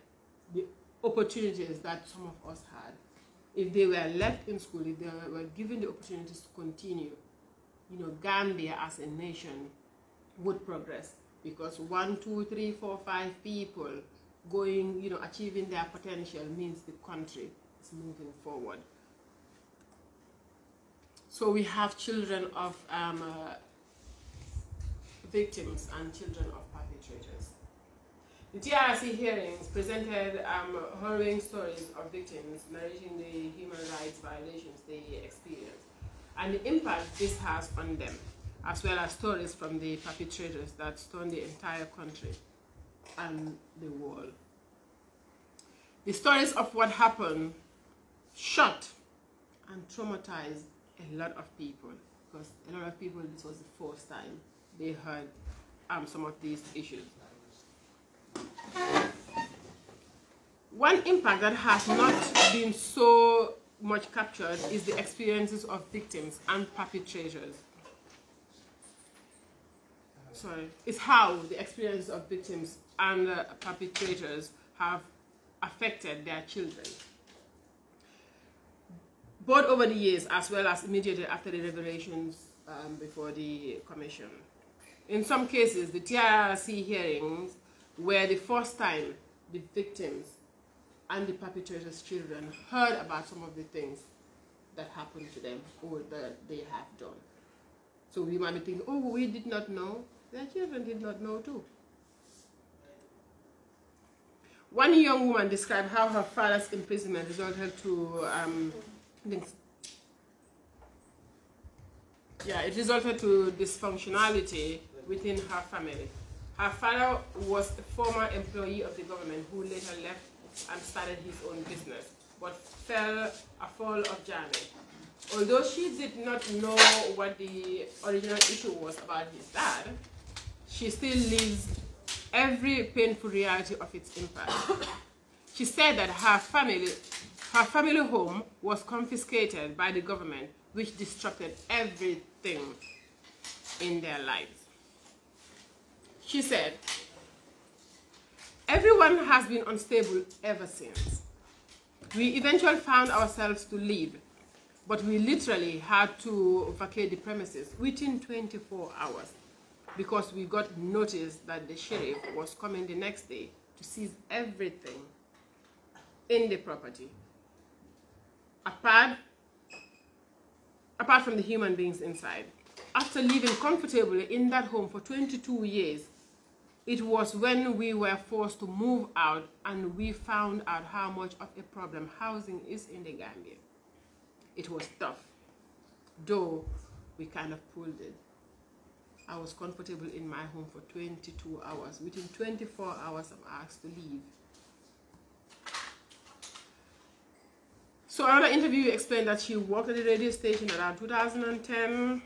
the opportunities that some of us had. If they were left in school, if they were given the opportunities to continue, Gambia as a nation would progress, because 1, 2, 3, 4, 5 people going, achieving their potential means the country is moving forward. So we have children of victims and children of perpetrators. The TRC hearings presented harrowing stories of victims narrating the human rights violations they experienced and the impact this has on them, as well as stories from the perpetrators that stunned the entire country and the world. The stories of what happened shocked and traumatized a lot of people, because a lot of people, this was the first time they heard some of these issues. One impact that has not been so much captured is the experiences of victims and perpetrators. It's how the experiences of victims and perpetrators have affected their children, both over the years as well as immediately after the revelations before the commission. In some cases, the TRC hearings were the first time the victims and the perpetrators' children heard about some of the things that happened to them or that they have done. So we might be thinking, oh, we did not know. Their children did not know too. One young woman described how her father's imprisonment resulted to it resulted to dysfunctionality within her family. Her father was a former employee of the government who later left and started his own business, but fell a fall of journey. Although she did not know what the original issue was about his dad, she still lives every painful reality of its impact. She said that her family home was confiscated by the government, which disrupted everything in their lives. She said, everyone has been unstable ever since. We eventually found ourselves to leave, but we literally had to vacate the premises within 24 hours because we got notice that the sheriff was coming the next day to seize everything in the property, apart from the human beings inside. After living comfortably in that home for 22 years, it was when we were forced to move out and we found out how much of a problem housing is in the Gambia. It was tough, though we kind of pulled it. I was comfortable in my home for 22 hours. Within 24 hours, I'm asked to leave. So another interview explained that she worked at the radio station around 2010.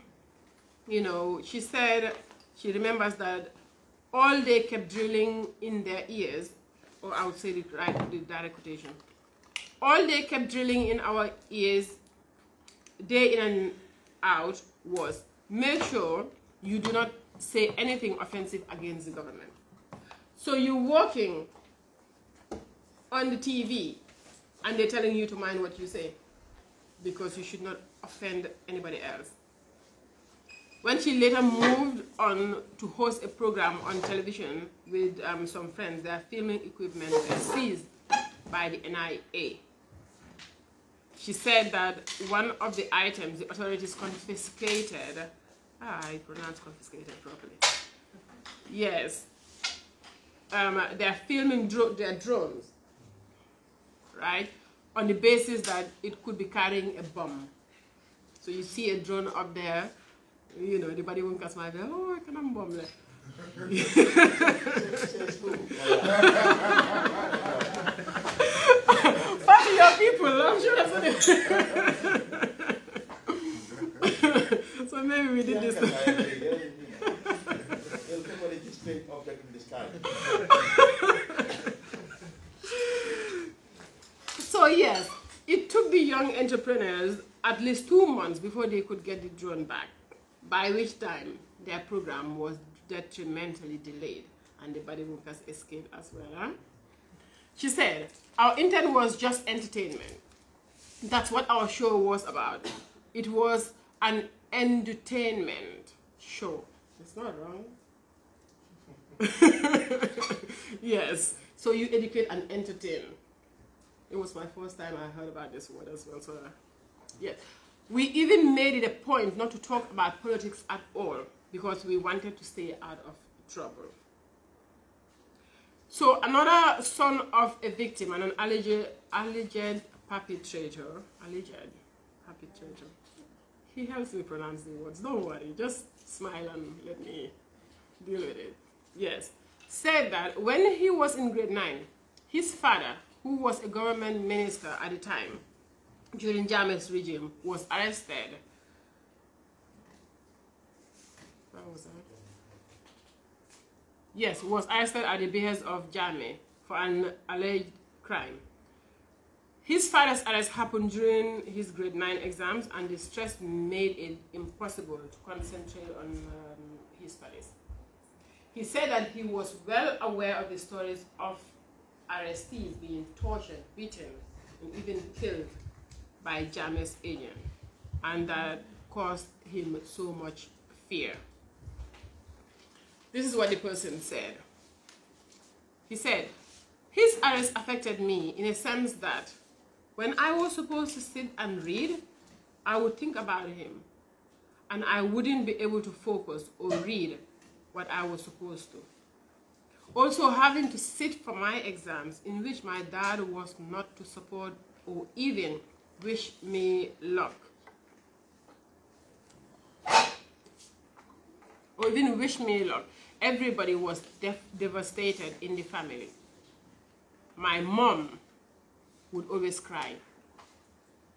She said she remembers that all they kept drilling in their ears, or I would say the direct quotation, all they kept drilling in our ears day in and out was, make sure you do not say anything offensive against the government. So you're working on the TV and they're telling you to mind what you say because you should not offend anybody else. When she later moved on to host a program on television with some friends, their filming equipment was seized by the NIA. She said that one of the items the authorities confiscated I pronounced confiscated properly. Yes. They're filming their drones, right? On the basis that it could be carrying a bomb. So you see a drone up there, you know, the body won't cast my bell, oh, I can bomb there. Funny your people, I'm sure that's what it is. So maybe we did this. So yes, it took the young entrepreneurs at least 2 months before they could get the drone back, by which time their program was detrimentally delayed and the body workers escaped as well. Huh? She said, our intent was just entertainment. That's what our show was about. It was an entertainment show. It's not wrong. Yes, so you educate and entertain. It was my first time I heard about this word as well. So, yes. We even made it a point not to talk about politics at all because we wanted to stay out of trouble. So another son of a victim and an alleged perpetrator, he helps me pronounce the words, don't worry, just smile and let me deal with it. Yes, said that when he was in grade 9, his father, who was a government minister at the time, during 𝗪's regime, was arrested. Where was that? Yes, was arrested at the behest of 𝗪 for an alleged crime. His father's arrest happened during his grade 9 exams, and the stress made it impossible to concentrate on his studies. He said that he was well aware of the stories of arrestees being tortured, beaten, and even killed by 𝗪's agent, and that caused him so much fear. This is what the person said. He said, his arrest affected me in a sense that when I was supposed to sit and read, I would think about him, and I wouldn't be able to focus or read what I was supposed to. Also, having to sit for my exams in which my dad was not to support or even wish me luck. Or even wish me luck. Everybody was devastated in the family. My mom would always cry.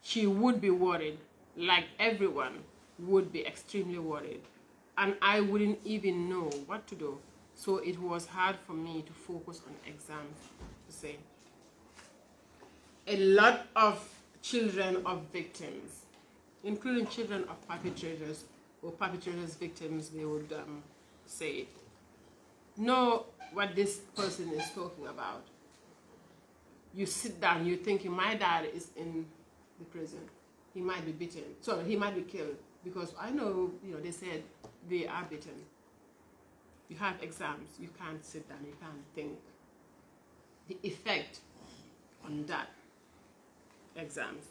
She would be worried, like everyone would be extremely worried. And I wouldn't even know what to do. So it was hard for me to focus on exams, to say. A lot of children of victims, including children of perpetrators or perpetrators' victims, they would say, know what this person is talking about. You sit down, you're thinking, my dad is in the prison. He might be beaten. Sorry, he might be killed. Because I know, you know, they said they are beaten. You have exams, you can't sit down, you can't think. The effect on that exams.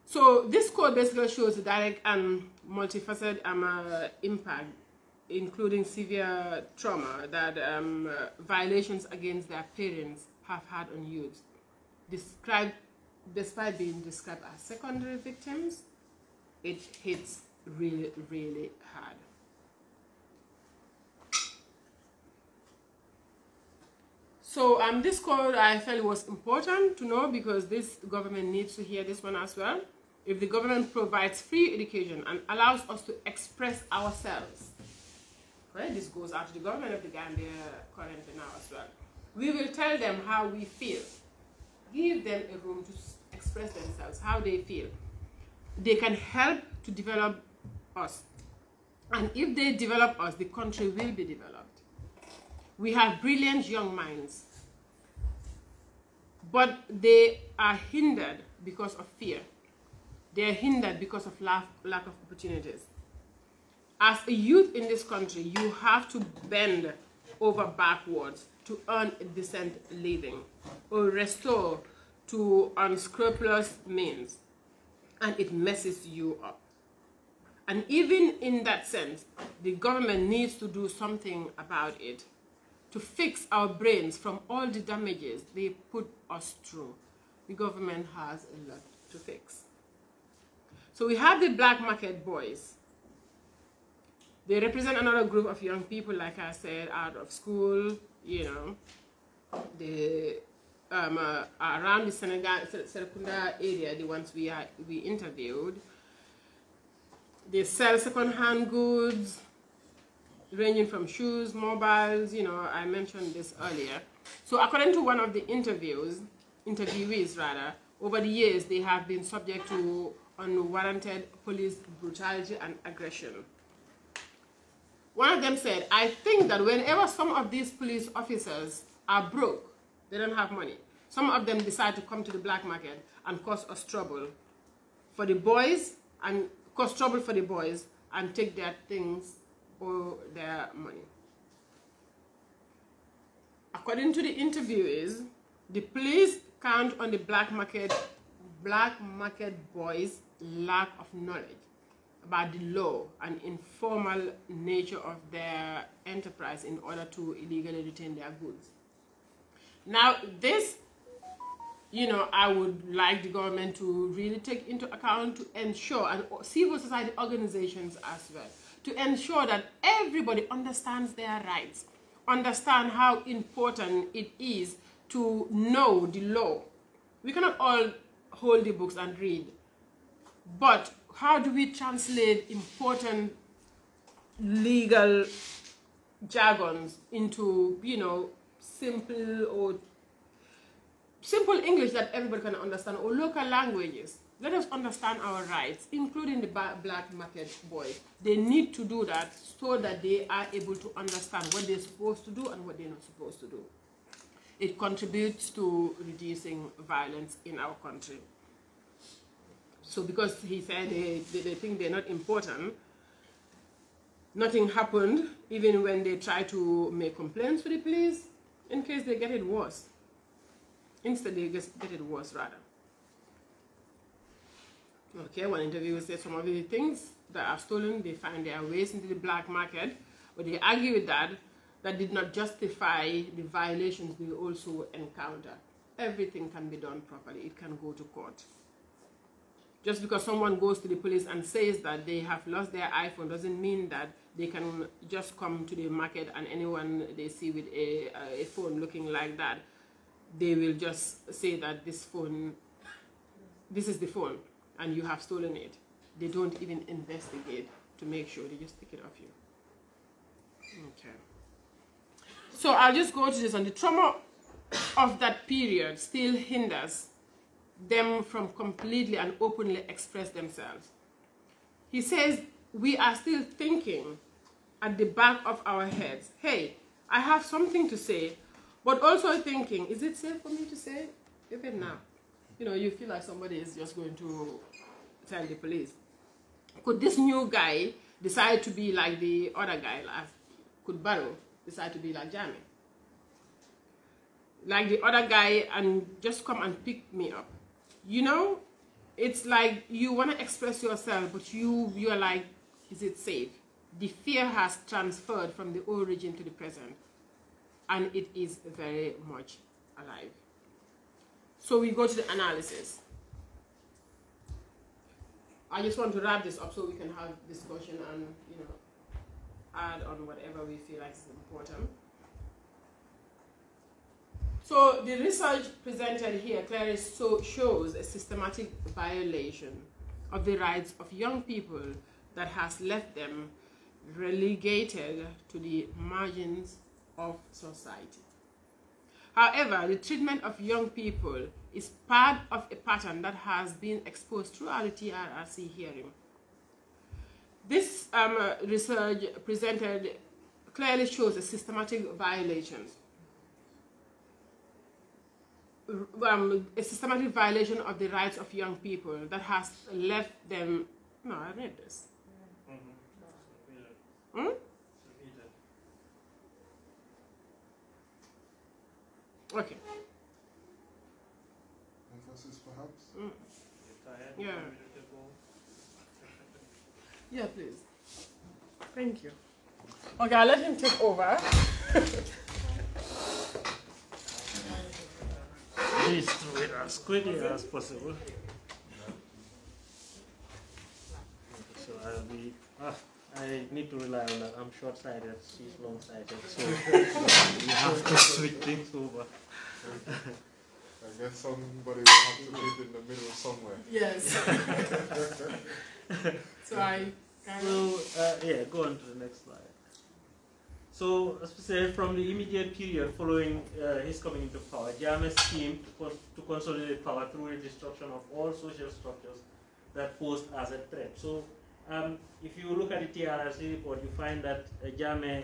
So this code basically shows the direct and multifaceted impact, including severe trauma that violations against their parents have had on youth. Despite being described as secondary victims, it hits really, really hard. So this code I felt was important to know because this government needs to hear this one as well. If the government provides free education and allows us to express ourselves, right? This goes out to the government of the Gambia currently now as well. We will tell them how we feel. Give them a room to express themselves, how they feel. They can help to develop us. And if they develop us, the country will be developed. We have brilliant young minds, but they are hindered because of fear. They are hindered because of lack of opportunities. As a youth in this country, you have to bend over backwards to earn a decent living or restore to unscrupulous means, and it messes you up. And even in that sense, the government needs to do something about it to fix our brains from all the damages they put us through. The government has a lot to fix. So we have the black market boys. They represent another group of young people, like I said, out of school, you know. They around the Serekunda area, the ones we interviewed. They sell second-hand goods, ranging from shoes, mobiles, you know, I mentioned this earlier. So according to one of the interviewees rather, over the years they have been subject to unwarranted police brutality and aggression. One of them said, I think that whenever some of these police officers are broke, they don't have money, some of them decide to come to the black market and cause us trouble for the boys and take their things or their money. According to the interviewees, the police count on the black market boys' lack of knowledge about the law and informal nature of their enterprise in order to illegally retain their goods. Now this, you know, I would like the government to really take into account to ensure, and civil society organizations as well, to ensure that everybody understands their rights, understand how important it is to know the law. We cannot all hold the books and read, but how do we translate important legal jargons into, you know, simple English that everybody can understand, or local languages? Let us understand our rights, including the black market boys. They need to do that so that they are able to understand what they're supposed to do and what they're not supposed to do. It contributes to reducing violence in our country. So because he said they think they're not important, nothing happened even when they try to make complaints to the police in case they get it worse. Instead, they get it worse rather. Okay, one interviewer said some of the things that are stolen, they find their ways into the black market, but they argue with that did not justify the violations they also encounter. Everything can be done properly. It can go to court. Just because someone goes to the police and says that they have lost their iPhone doesn't mean that they can just come to the market and anyone they see with a phone looking like that, they will just say that this is the phone and you have stolen it. They don't even investigate to make sure, they just pick it off you. Okay. So I'll just go to this, and the trauma of that period still hinders them from completely and openly express themselves. He says, we are still thinking at the back of our heads, hey, I have something to say, but also thinking, is it safe for me to say? Even now, you know, you feel like somebody is just going to tell the police. Could this new guy decide to be like the other guy? Could Barrow decide to be like Jamie? Like the other guy and just come and pick me up? You know, it's like you want to express yourself, but you're like, is it safe? The fear has transferred from the origin to the present, and it is very much alive. So we go to the analysis. I just want to wrap this up so we can have discussion and, you know, add on whatever we feel like is important. So the research presented here clearly shows a systematic violation of the rights of young people that has left them relegated to the margins of society. However, the treatment of young people is part of a pattern that has been exposed throughout the TRRC hearing. This research presented clearly shows a systematic violation. A systematic violation of the rights of young people that has left them. No, I read this. Okay. Emphasis, perhaps. Yeah. Yeah, please. Thank you. Okay, I'll let him take over. Please do it as quickly as possible. So I'll be. I need to rely on that. I'm short-sighted. She's long-sighted, so we have to switch things over. I guess somebody will have to live in the middle somewhere. Yes. So yeah, go on to the next slide. So, as we said, from the immediate period following his coming into power, 𝗪𝗻 schemed to consolidate power through the destruction of all social structures that posed as a threat. So, if you look at the TRRC report, you find that 𝗪𝗻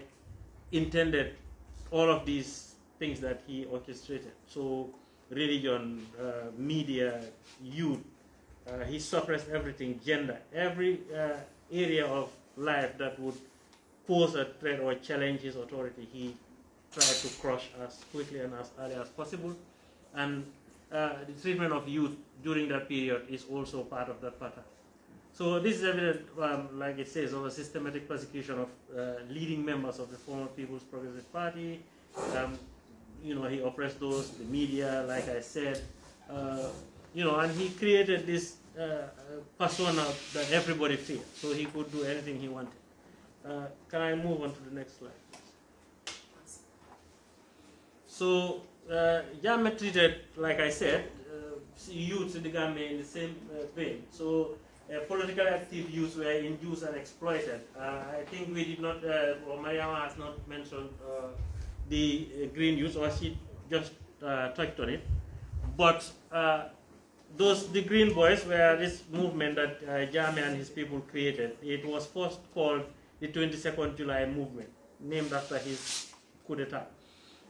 intended all of these things that he orchestrated. So, religion, media, youth, he suppressed everything, gender, every area of life that would pose a threat or challenge his authority, he tried to crush as quickly and as early as possible. And the treatment of youth during that period is also part of that pattern. So this is evident, like it says, of a systematic persecution of leading members of the former People's Progressive Party. You know, he oppressed those, the media, like I said. You know, and he created this persona that everybody feared, so he could do anything he wanted. Can I move on to the next slide, please? So, 𝗪𝗻 treated, like I said, youths in the Gambia in the same vein. So, political active youths were induced and exploited. I think we did not, or Mariama has not mentioned the green youths, or she just touched on it. But the green boys were this movement that 𝗪𝗻 and his people created. It was first called the 22nd July movement, named after his coup d'etat.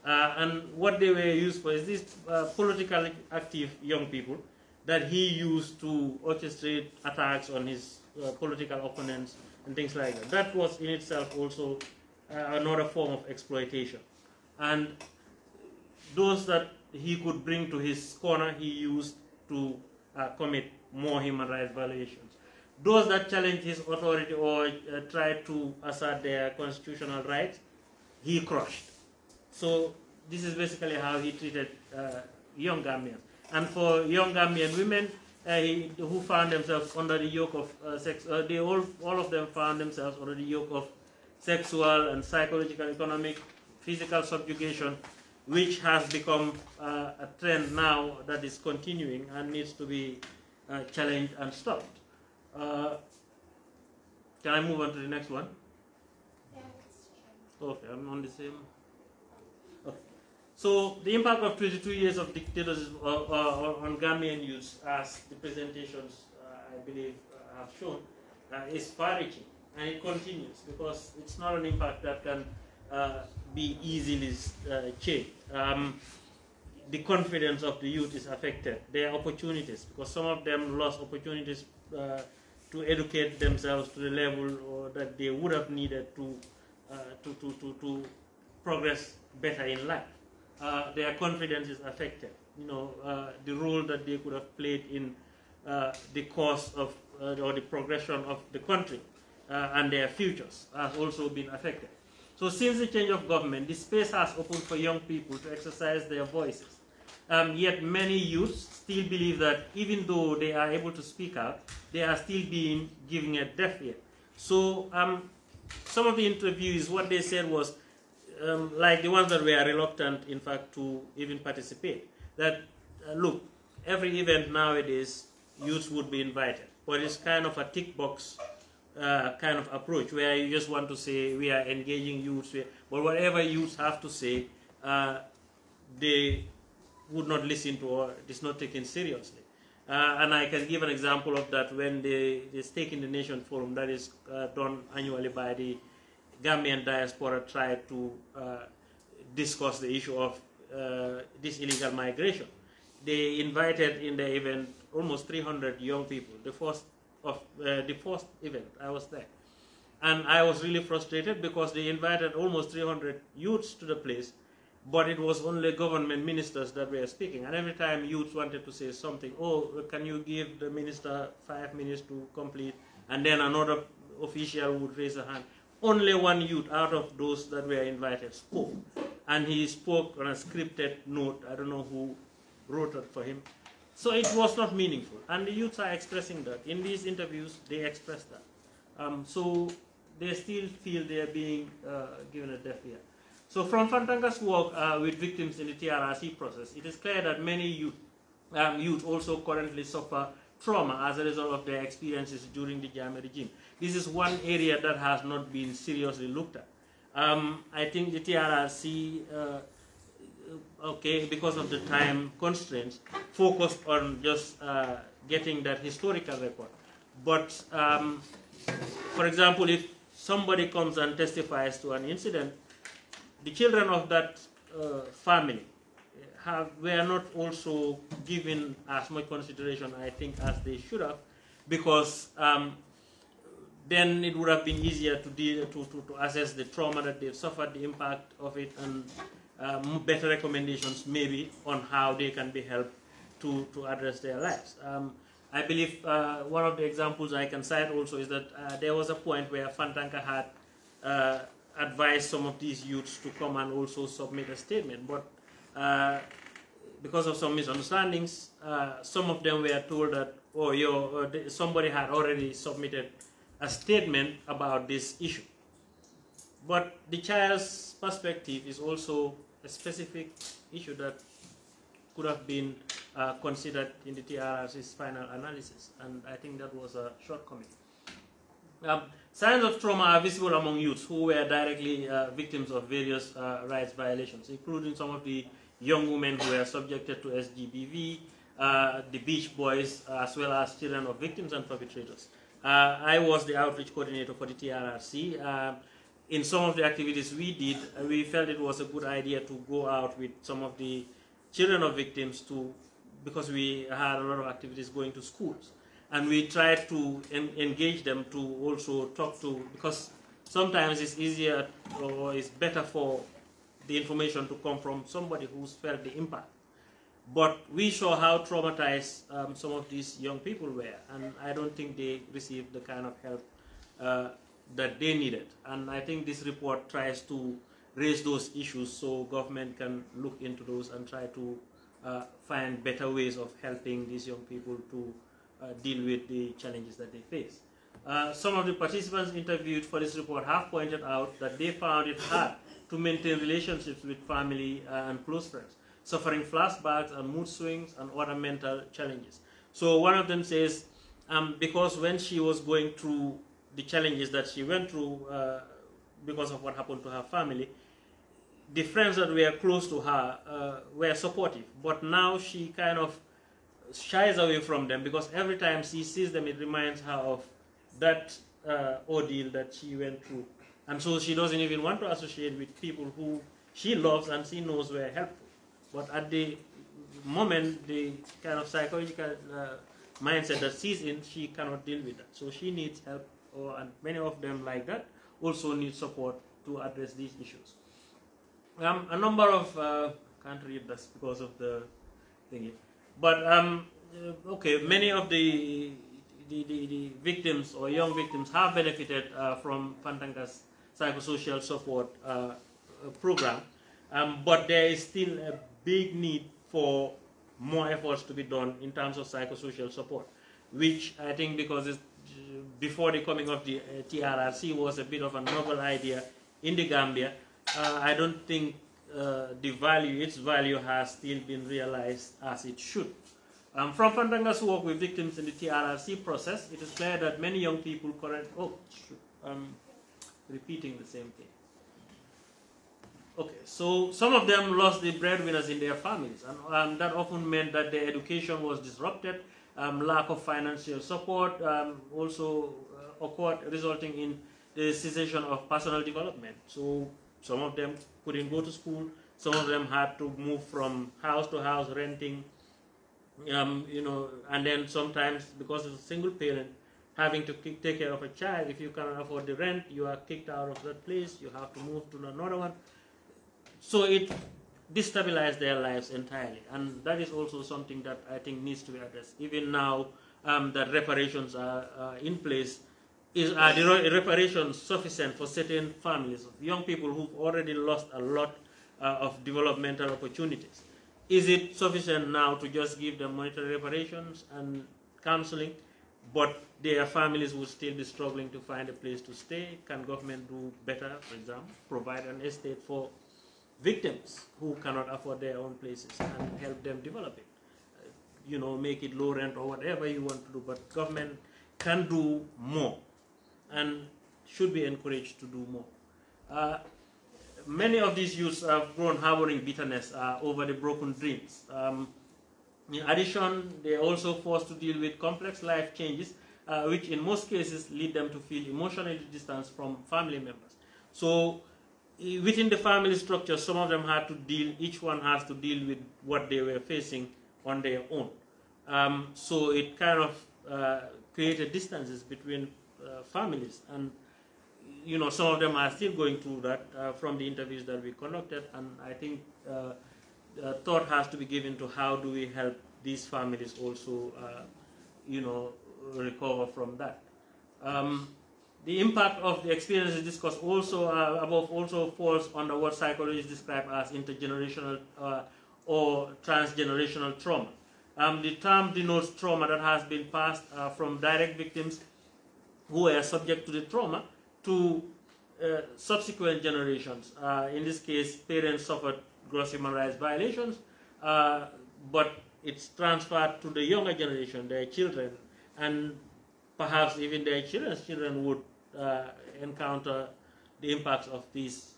And what they were used for is these politically active young people that he used to orchestrate attacks on his political opponents and things like that. That was in itself also another form of exploitation. And those that he could bring to his corner, he used to commit more human rights violations. Those that challenged his authority or tried to assert their constitutional rights, he crushed. So this is basically how he treated young Gambians. And for young Gambian women who found themselves under the yoke of all of them found themselves under the yoke of sexual and psychological, economic, physical subjugation, which has become a trend now that is continuing and needs to be challenged and stopped. Can I move on to the next one? Yeah. Okay, I'm on the same. Okay. So the impact of 22 years of dictatorship on Gambian youth, as the presentations I believe have shown, is far-reaching, and it continues because it's not an impact that can be easily changed. The confidence of the youth is affected. Their opportunities, because some of them lost opportunities to educate themselves to the level that they would have needed to progress better in life. Their confidence is affected. You know, the role that they could have played in the course of or the progression of the country and their futures has also been affected. So since the change of government, the space has opened for young people to exercise their voices. Yet many youths still believe that even though they are able to speak out, they are still being given a deaf ear. So some of the interviewees, what they said was, like the ones that were reluctant, in fact, to even participate, that look, every event nowadays, youths would be invited, but it's kind of a tick box kind of approach where you just want to say we are engaging youths, but whatever youths have to say, they would not listen to or it is not taken seriously. And I can give an example of that when the Stake in the Nation Forum that is done annually by the Gambian diaspora tried to discuss the issue of this illegal migration. They invited in the event almost 300 young people. The first event, I was there. And I was really frustrated because they invited almost 300 youths to the place, but it was only government ministers that were speaking. And every time youths wanted to say something, oh, can you give the minister 5 minutes to complete? And then another official would raise a hand. Only one youth out of those that were invited spoke. And he spoke on a scripted note. I don't know who wrote it for him. So it was not meaningful. And the youths are expressing that. In these interviews, they express that. So they still feel they are being given a deaf ear. So from Fantanga's work with victims in the TRRC process, it is clear that many youth also currently suffer trauma as a result of their experiences during the Jammeh regime. This is one area that has not been seriously looked at. I think the TRRC, because of the time constraints, focused on just getting that historical record. But, for example, if somebody comes and testifies to an incident, the children of that family were not also given as much consideration, I think, as they should have, because then it would have been easier to assess the trauma that they've suffered, the impact of it, and better recommendations maybe on how they can be helped to address their lives. I believe one of the examples I can cite also is that there was a point where Fantanga had advised some of these youths to come and also submit a statement, but because of some misunderstandings, some of them were told that, somebody had already submitted a statement about this issue. But the child's perspective is also a specific issue that could have been considered in the TRRC's final analysis, and I think that was a shortcoming. Signs of trauma are visible among youths who were directly victims of various rights violations, including some of the young women who were subjected to SGBV, the Beach Boys, as well as children of victims and perpetrators. I was the outreach coordinator for the TRRC. In some of the activities we did, we felt it was a good idea to go out with some of the children of victims because we had a lot of activities going to schools. And we tried to engage them to also talk to, because sometimes it's easier or it's better for the information to come from somebody who's felt the impact. But we saw how traumatized some of these young people were, and I don't think they received the kind of help that they needed. And I think this report tries to raise those issues so government can look into those and try to find better ways of helping these young people to deal with the challenges that they face. Some of the participants interviewed for this report have pointed out that they found it hard to maintain relationships with family and close friends, suffering flashbacks and mood swings and other mental challenges. So one of them says, because when she was going through the challenges that she went through because of what happened to her family, the friends that were close to her were supportive, but now she kind of shies away from them because every time she sees them, it reminds her of that ordeal that she went through. And so she doesn't even want to associate with people who she loves and she knows were helpful. But at the moment, the kind of psychological mindset that she's in, she cannot deal with that. So she needs help, and many of them like that also need support to address these issues. A number of, can't read this because of the thingy, but many of the victims or young victims have benefited from Fantanga's psychosocial support program, but there is still a big need for more efforts to be done in terms of psychosocial support, which I think because before the coming of the TRRC was a bit of a novel idea in the Gambia. I don't think its value has still been realized as it should. From Fantanga's work with victims in the TRRC process, it is clear that many young people repeating the same thing. Okay, so some of them lost the breadwinners in their families, and that often meant that their education was disrupted. Lack of financial support also occurred, resulting in the cessation of personal development. So some of them couldn't go to school. Some of them had to move from house to house, renting. And then sometimes because it's a single parent, having to take care of a child, if you cannot afford the rent, you are kicked out of that place. You have to move to another one. So it destabilized their lives entirely, and that is also something that I think needs to be addressed. Even now that reparations are in place, are the reparations sufficient for certain families of young people who've already lost a lot of developmental opportunities? Is it sufficient now to just give them monetary reparations and counseling, but their families would still be struggling to find a place to stay? Can government do better, for example, provide an estate for victims who cannot afford their own places and help them develop it? You know, make it low rent or whatever you want to do, but government can do more and should be encouraged to do more. Many of these youths have grown harboring bitterness over the broken dreams. In addition, they are also forced to deal with complex life changes, which in most cases lead them to feel emotionally distanced from family members. So within the family structure, some of them had to deal, each one has to deal with what they were facing on their own. So it kind of created distances between families, and you know, some of them are still going through that from the interviews that we conducted, and I think thought has to be given to how do we help these families also, you know, recover from that. The impact of the experiences discussed also above also falls under what psychologists describe as intergenerational or transgenerational trauma. The term denotes trauma that has been passed from direct victims who are subject to the trauma to subsequent generations. In this case, parents suffered gross human rights violations, but it's transferred to the younger generation, their children, and perhaps even their children's children would encounter the impacts of these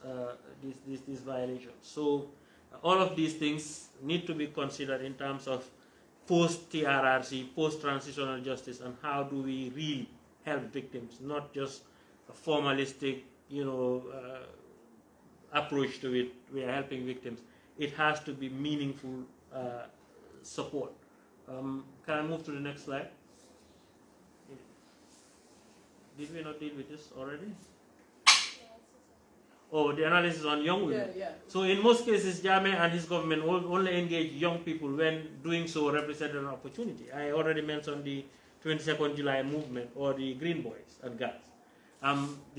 violations. So all of these things need to be considered in terms of post-TRRC, post-transitional justice, and how do we really help victims, not just a formalistic, you know, approach to it. We are helping victims. It has to be meaningful support. Can I move to the next slide? Did we not deal with this already? Oh, the analysis on young women. Yeah. So in most cases, Jdamé and his government only engage young people when doing so represented an opportunity. I already mentioned the 22nd July movement or the Green Boys and Girls.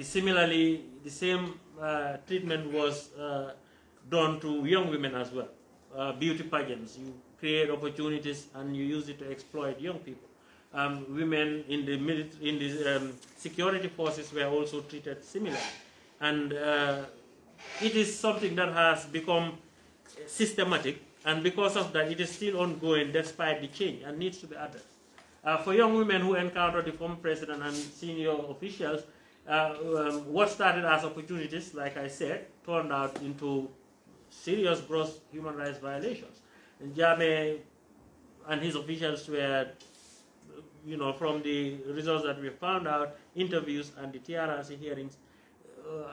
Similarly, the same treatment was done to young women as well. Beauty pageants, you create opportunities and you use it to exploit young people. Women in the security forces were also treated similarly. And it is something that has become systematic, and because of that, it is still ongoing despite the change and needs to be addressed. For young women who encounter the former president and senior officials, what started as opportunities, like I said, turned out into serious gross human rights violations. And Jdamé and his officials were, you know, from the results that we found out, interviews and the TRRC hearings,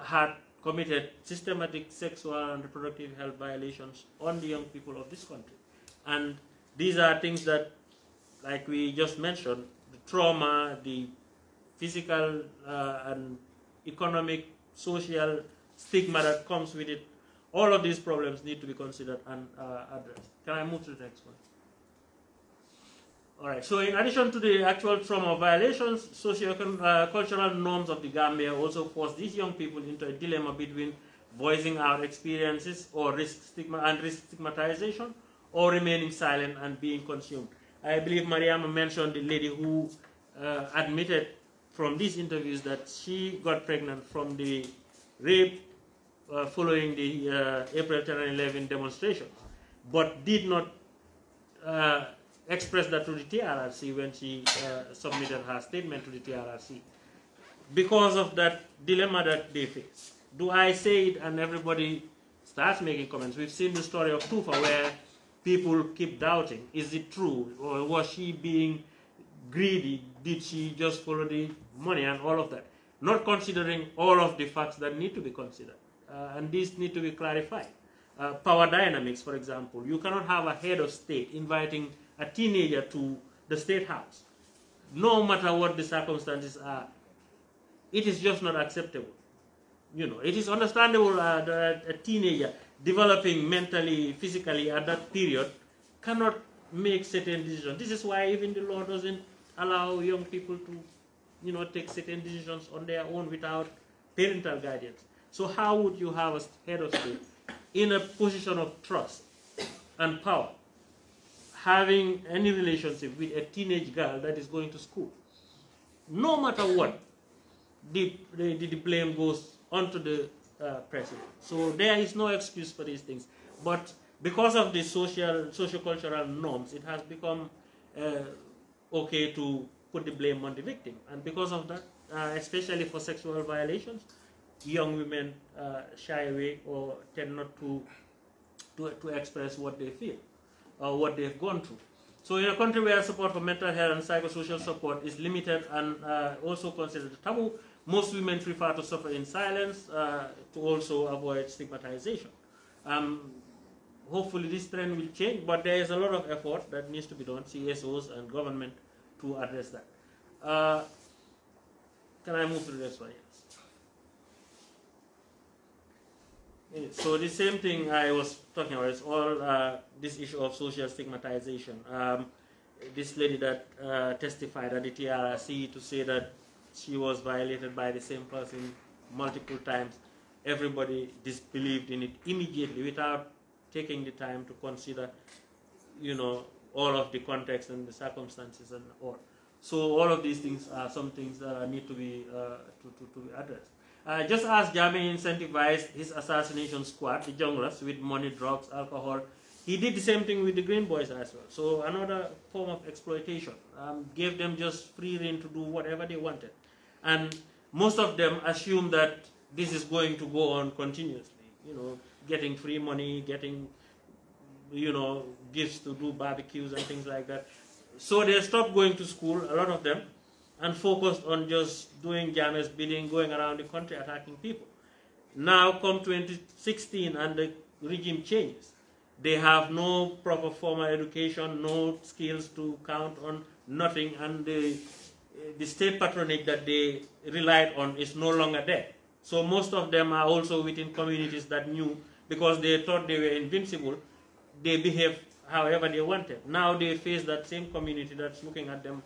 had committed systematic sexual and reproductive health violations on the young people of this country. And these are things that, like we just mentioned, the trauma, the physical and economic, social stigma that comes with it, all of these problems need to be considered and addressed. Can I move to the next one? All right, so in addition to the actual trauma violations, socio-cultural norms of the Gambia also force these young people into a dilemma between voicing out experiences or risk stigmatization, or remaining silent and being consumed. I believe Mariama mentioned the lady who admitted from these interviews that she got pregnant from the rape following the April 10 and 11 demonstrations, but did not expressed that to the TRRC when she submitted her statement to the TRRC, because of that dilemma that they face. Do I say it and everybody starts making comments? We've seen the story of Tufa where people keep doubting, is it true, or was she being greedy? Did she just follow the money and all of that? Not considering all of the facts that need to be considered, and these need to be clarified. Power dynamics, for example. You cannot have a head of state inviting a teenager to the state house, no matter what the circumstances are. It is just not acceptable. You know, it is understandable that a teenager developing mentally, physically at that period cannot make certain decisions. This is why even the law doesn't allow young people to take certain decisions on their own without parental guidance. So how would you have a head of state in a position of trust and power, having any relationship with a teenage girl that is going to school? No matter what, the blame goes onto the president. So there is no excuse for these things. But because of the socio-cultural norms, it has become okay to put the blame on the victim. And because of that, especially for sexual violations, young women shy away or tend not to express what they feel or what they've gone through. So in a country where support for mental health and psychosocial support is limited and also considered taboo, most women prefer to suffer in silence to also avoid stigmatization. Hopefully this trend will change, but there is a lot of effort that needs to be done, CSOs and government, to address that. Can I move to the next one? Yes. So the same thing I was talking about is all this issue of social stigmatization. This lady that testified at the TRRC to say that she was violated by the same person multiple times, everybody disbelieved in it immediately without taking the time to consider, all of the context and the circumstances and all. So all of these things are some things that need to be addressed. Just as Jammeh incentivized his assassination squad, the junglers, with money, drugs, alcohol, he did the same thing with the Green Boys as well. So another form of exploitation, gave them just free rein to do whatever they wanted. And most of them assume that this is going to go on continuously, getting free money, getting, gifts to do barbecues and things like that. So they stopped going to school, a lot of them, and focused on just doing Jammeh's bidding, going around the country attacking people. Now come 2016 and the regime changes. They have no proper formal education, no skills to count on, nothing, and the state patronage that they relied on is no longer there. So most of them are also within communities that knew, because they thought they were invincible, they behaved however they wanted. Now they face that same community that's looking at them,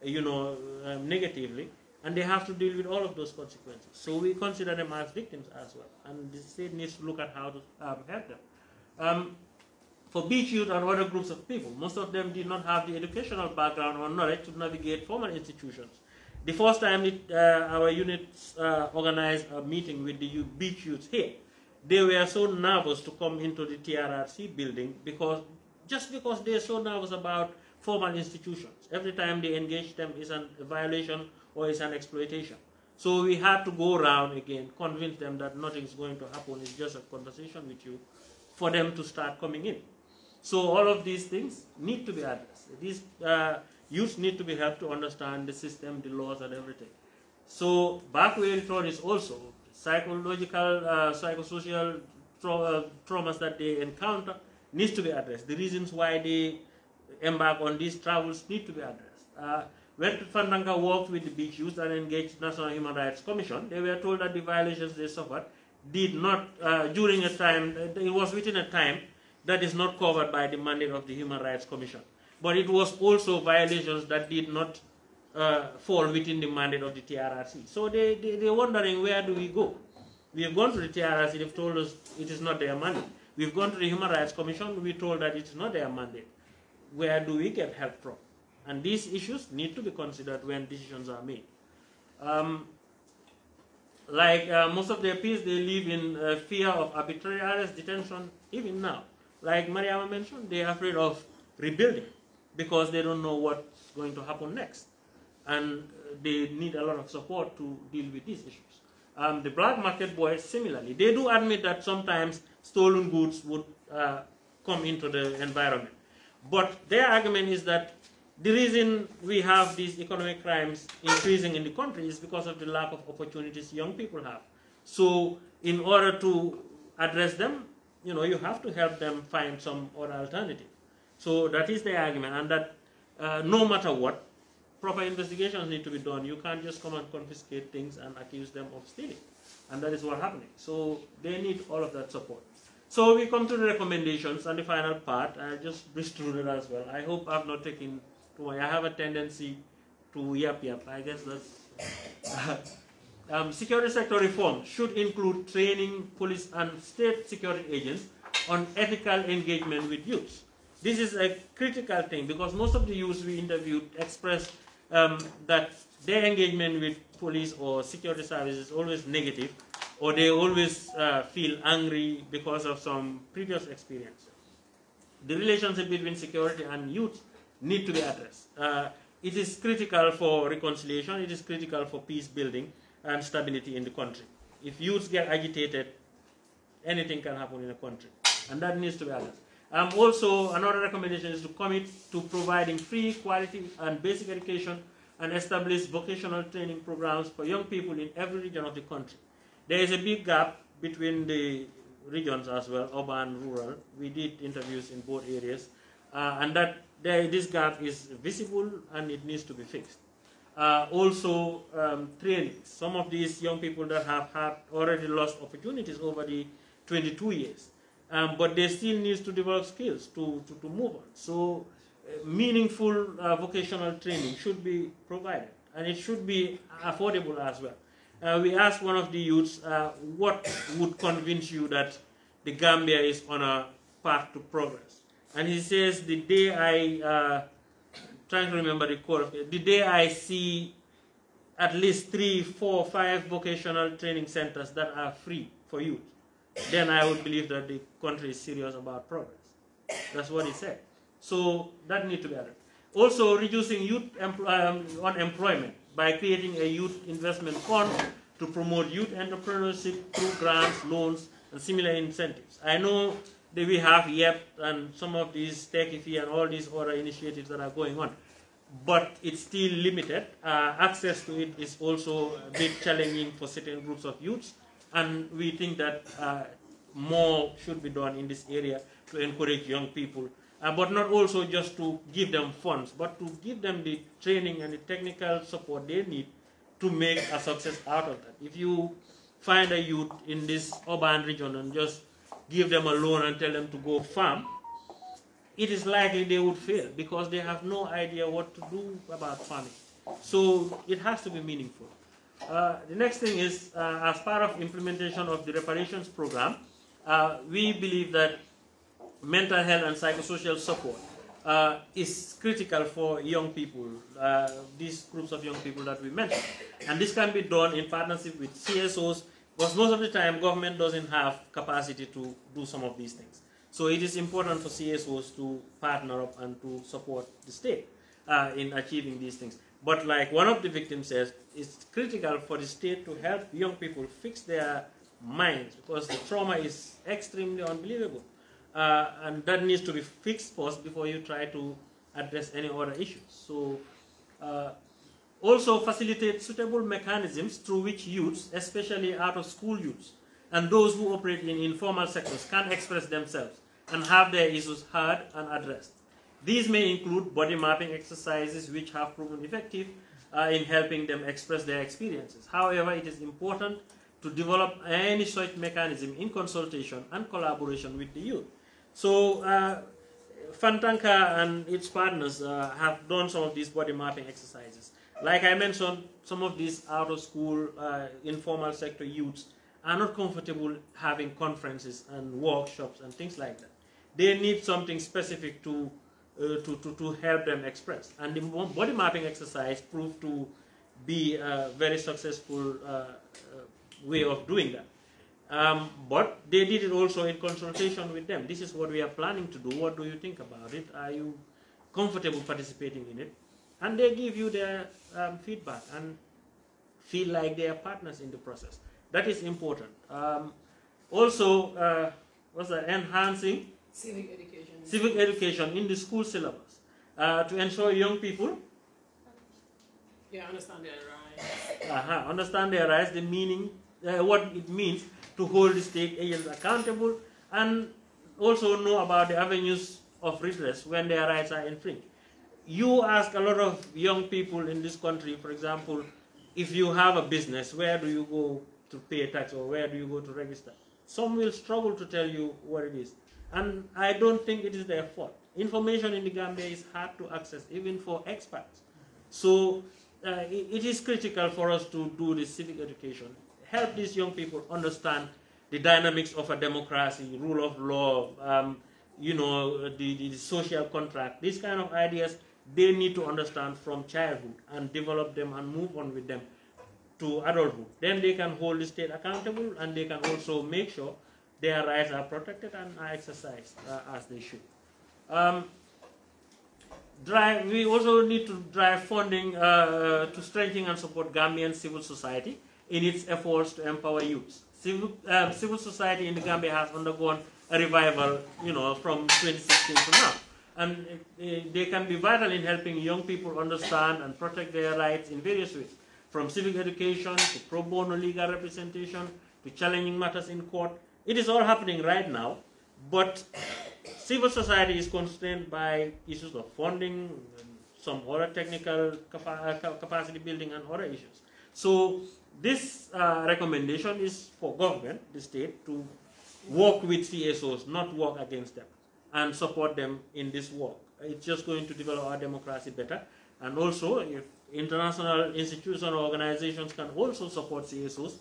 negatively, and they have to deal with all of those consequences. So we consider them as victims as well, and the state needs to look at how to help them. For beach youth and other groups of people, most of them did not have the educational background or knowledge to navigate formal institutions. The first time our units organized a meeting with the beach youths here, they were so nervous to come into the TRRC building because they're so nervous about formal institutions. Every time they engage them is a violation or is an exploitation. So we had to go around again, convince them that nothing's going to happen, it's just a conversation with you, for them to start coming in. So all of these things need to be addressed. These youths need to be helped to understand the system, the laws and everything. So back where it is also psychological, psychosocial traumas that they encounter needs to be addressed. The reasons why they embark on these travels need to be addressed. When Fandanka worked with the beach youth and engaged National Human Rights Commission, they were told that the violations they suffered did not, during a time, it was within a time that is not covered by the mandate of the Human Rights Commission. But it was also violations that did not fall within the mandate of the TRRC. So they're wondering, where do we go? We have gone to the TRRC, they've told us it is not their mandate. We've gone to the Human Rights Commission, we're told that it is not their mandate. Where do we get help from? And these issues need to be considered when decisions are made. Most of their peers, they live in fear of arbitrary arrest, detention, even now. Like Mariama mentioned, they're afraid of rebuilding because they don't know what's going to happen next. And they need a lot of support to deal with these issues. The black market boys, similarly, they do admit that sometimes stolen goods would come into the environment. But their argument is that the reason we have these economic crimes increasing in the country is because of the lack of opportunities young people have. So in order to address them, you have to help them find some other alternative. So that is their argument, and that no matter what, proper investigations need to be done. You can't just come and confiscate things and accuse them of stealing. And that is what's happening. So they need all of that support. So we come to the recommendations and the final part. I just breezed through it as well. I hope I've not taken too much. I have a tendency to yap. I guess that's Security sector reform should include training police and state security agents on ethical engagement with youths. This is a critical thing because most of the youths we interviewed expressed that their engagement with police or security services is always negative, or they always feel angry because of some previous experience. The relationship between security and youth need to be addressed. It is critical for reconciliation, it is critical for peace building and stability in the country. If youths get agitated, anything can happen in a country, and that needs to be addressed. Also, another recommendation is to commit to providing free, quality, and basic education and establish vocational training programs for young people in every region of the country. There is a big gap between the regions as well, urban and rural. We did interviews in both areas, and this gap is visible and it needs to be fixed. Also, training. Some of these young people that have already lost opportunities over the 22 years, but they still need to develop skills to move on. So meaningful vocational training should be provided, and it should be affordable as well. We asked one of the youths, what would convince you that the Gambia is on a path to progress? And he says, the day I, trying to remember the quote, the day I see at least 3, 4, 5 vocational training centers that are free for youth, then I would believe that the country is serious about progress. That's what he said. So that needs to be added. Also, reducing youth unemployment by creating a youth investment fund to promote youth entrepreneurship through grants, loans, and similar incentives. I know that we have 𝗪𝗹 and some of these 𝗪𝗪 and all these other initiatives that are going on, but it's still limited. Access to it is also a bit challenging for certain groups of youths, and we think that more should be done in this area to encourage young people, but not also just to give them funds, but to give them the training and the technical support they need to make a success out of that. If you find a youth in this urban region and just give them a loan and tell them to go farm, it is likely they would fail because they have no idea what to do about farming. So it has to be meaningful. The next thing is, as part of implementation of the reparations program, we believe that mental health and psychosocial support is critical for young people, these groups of young people that we mentioned. And this can be done in partnership with CSOs, because most of the time government doesn't have capacity to do some of these things. So it is important for CSOs to partner up and to support the state in achieving these things. But like one of the victims says, it's critical for the state to help young people fix their minds because the trauma is extremely unbelievable. And that needs to be fixed first before you try to address any other issues. So also facilitate suitable mechanisms through which youths, especially out-of-school youths, and those who operate in informal sectors can express themselves and have their issues heard and addressed. These may include body mapping exercises which have proven effective in helping them express their experiences. However, it is important to develop any such mechanism in consultation and collaboration with the youth. So Fantanka and its partners have done some of these body mapping exercises. Like I mentioned, some of these out-of-school informal sector youths are not comfortable having conferences and workshops and things like that. They need something specific to help them express. And the body mapping exercise proved to be a very successful way of doing that. But they did it also in consultation with them. This is what we are planning to do. What do you think about it? Are you comfortable participating in it? And they give you their feedback and feel like they are partners in the process. That is important. Also, what's that? Enhancing civic education in the school syllabus to ensure young people understand their rights. Understand their rights, the meaning, what it means to hold the state agents accountable, and also know about the avenues of redress when their rights are infringed. You ask a lot of young people in this country, for example, if you have a business, where do you go to pay tax or where do you go to register? Some will struggle to tell you what it is. And I don't think it is their fault. Information in the Gambia is hard to access, even for experts. So it is critical for us to do this civic education. Help these young people understand the dynamics of a democracy, rule of law, you know, the social contract. These kind of ideas, they need to understand from childhood and develop them and move on with them to adulthood. Then they can hold the state accountable, and they can also make sure their rights are protected and are exercised as they should. We also need to drive funding to strengthen and support Gambian civil society in its efforts to empower youth. Civil society in the Gambia has undergone a revival, you know, from 2016 to now. And they can be vital in helping young people understand and protect their rights in various ways, from civic education to pro bono legal representation to challenging matters in court. It is all happening right now, but civil society is constrained by issues of funding, some other technical capacity building, and other issues. So this recommendation is for government, the state, to work with CSOs, not work against them, and support them in this work. It's just going to develop our democracy better. And also, if international institutions or organizations can also support CSOs,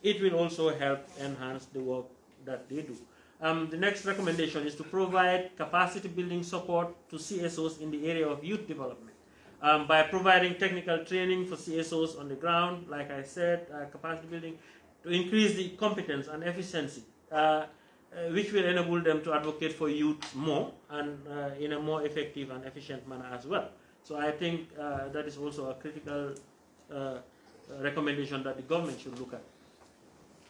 it will also help enhance the work that they do. The next recommendation is to provide capacity building support to CSOs in the area of youth development. By providing technical training for CSOs on the ground, like I said, capacity building, to increase the competence and efficiency, which will enable them to advocate for youth more and in a more effective and efficient manner as well. So I think that is also a critical recommendation that the government should look at.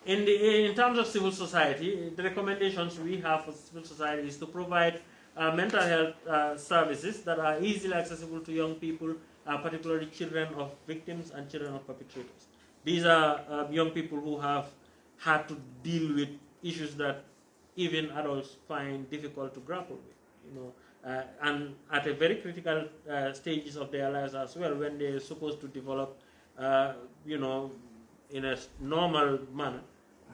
In terms of civil society, the recommendations we have for civil society is to provide mental health services that are easily accessible to young people, particularly children of victims and children of perpetrators. These are young people who have had to deal with issues that even adults find difficult to grapple with, you know, and at a very critical stages of their lives as well, when they're supposed to develop, you know, in a normal manner,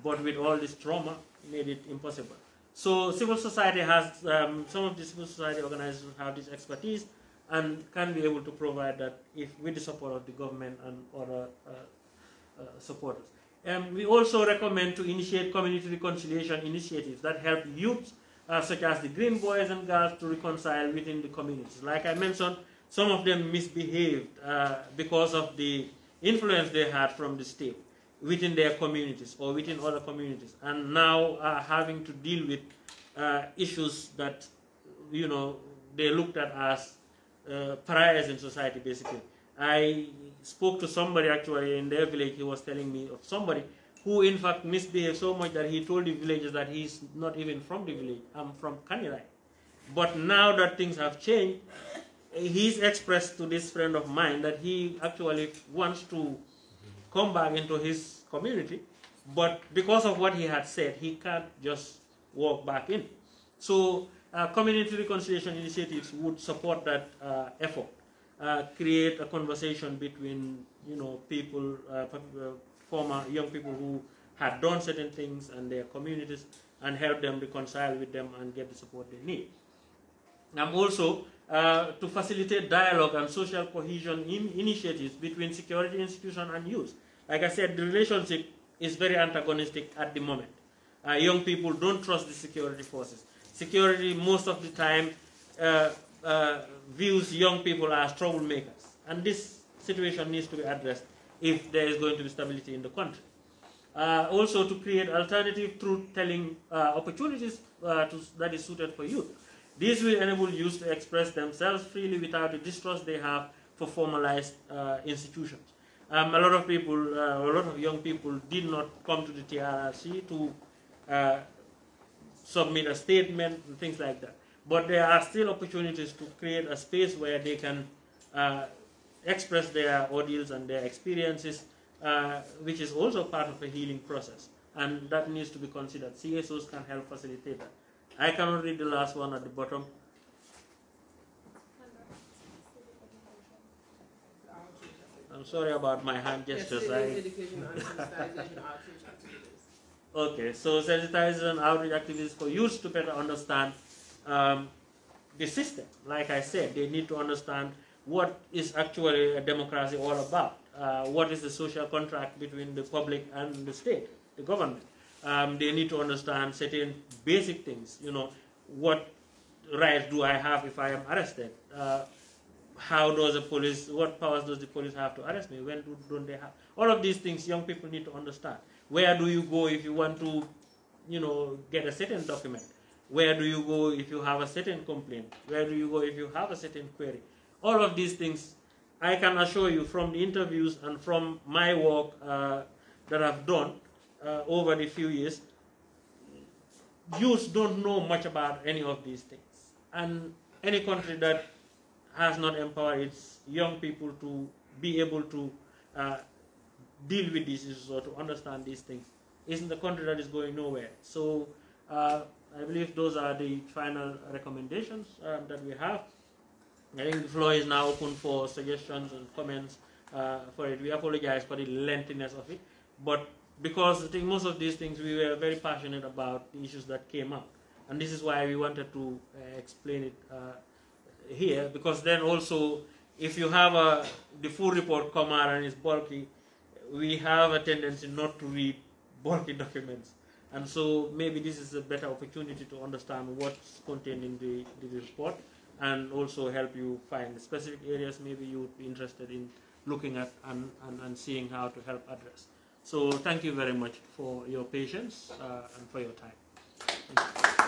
but with all this trauma, made it impossible. So civil society has, some of the civil society organizations have this expertise and can be able to provide that with the support of the government and other supporters. We also recommend to initiate community reconciliation initiatives that help youth, such as the Green Boys and Girls, to reconcile within the communities. Like I mentioned, some of them misbehaved because of the influence they had from the state within their communities or within other communities, and now having to deal with issues that, you know, they looked at as pariahs in society, basically. I spoke to somebody actually in their village. He was telling me of somebody who in fact misbehaved so much that he told the villagers that he's not even from the village, I'm from Kanirai. But now that things have changed, he's expressed to this friend of mine that he actually wants to come back into his community, but because of what he had said, he can't just walk back in. So community reconciliation initiatives would support that effort, create a conversation between, you know, people, former young people who had done certain things and their communities, and help them reconcile with them and get the support they need. Also to facilitate dialogue and social cohesion initiatives between security institutions and youth. Like I said, the relationship is very antagonistic at the moment. Young people don't trust the security forces. Security, most of the time, views young people as troublemakers. And this situation needs to be addressed if there is going to be stability in the country. Also to create alternative truth-telling opportunities that is suited for youth. This will enable youth to express themselves freely without the distrust they have for formalized institutions. A lot of people, a lot of young people did not come to the TRRC to submit a statement and things like that. But there are still opportunities to create a space where they can express their ordeals and their experiences, which is also part of a healing process. And that needs to be considered. CSOs can help facilitate that. I cannot read the last one at the bottom. I'm sorry about my hand gestures. Education and sensitization outreach activities. Okay, so sensitization and outreach activities for youth to better understand the system. Like I said, they need to understand what is actually a democracy all about. What is the social contract between the public and the state, the government? They need to understand certain basic things. You know, what rights do I have if I am arrested? How does the police, what powers does the police have to arrest me? When don't they have? All of these things young people need to understand. Where do you go if you want to, you know, get a certain document? Where do you go if you have a certain complaint? Where do you go if you have a certain query? All of these things, I can assure you from the interviews and from my work that I've done over the few years, youths don't know much about any of these things. And any country that has not empowered its young people to be able to deal with these issues or to understand these things isn't the country that is going nowhere. So I believe those are the final recommendations that we have. I think the floor is now open for suggestions and comments for it. We apologize for the lengthiness of it, but because I think most of these things we were very passionate about the issues that came up, and this is why we wanted to explain it here, because then also if you have the full report come out and it's bulky, we have a tendency not to read bulky documents, and so maybe this is a better opportunity to understand what's contained in the report and also help you find specific areas maybe you would be interested in looking at and seeing how to help address. So thank you very much for your patience and for your time. Thank you.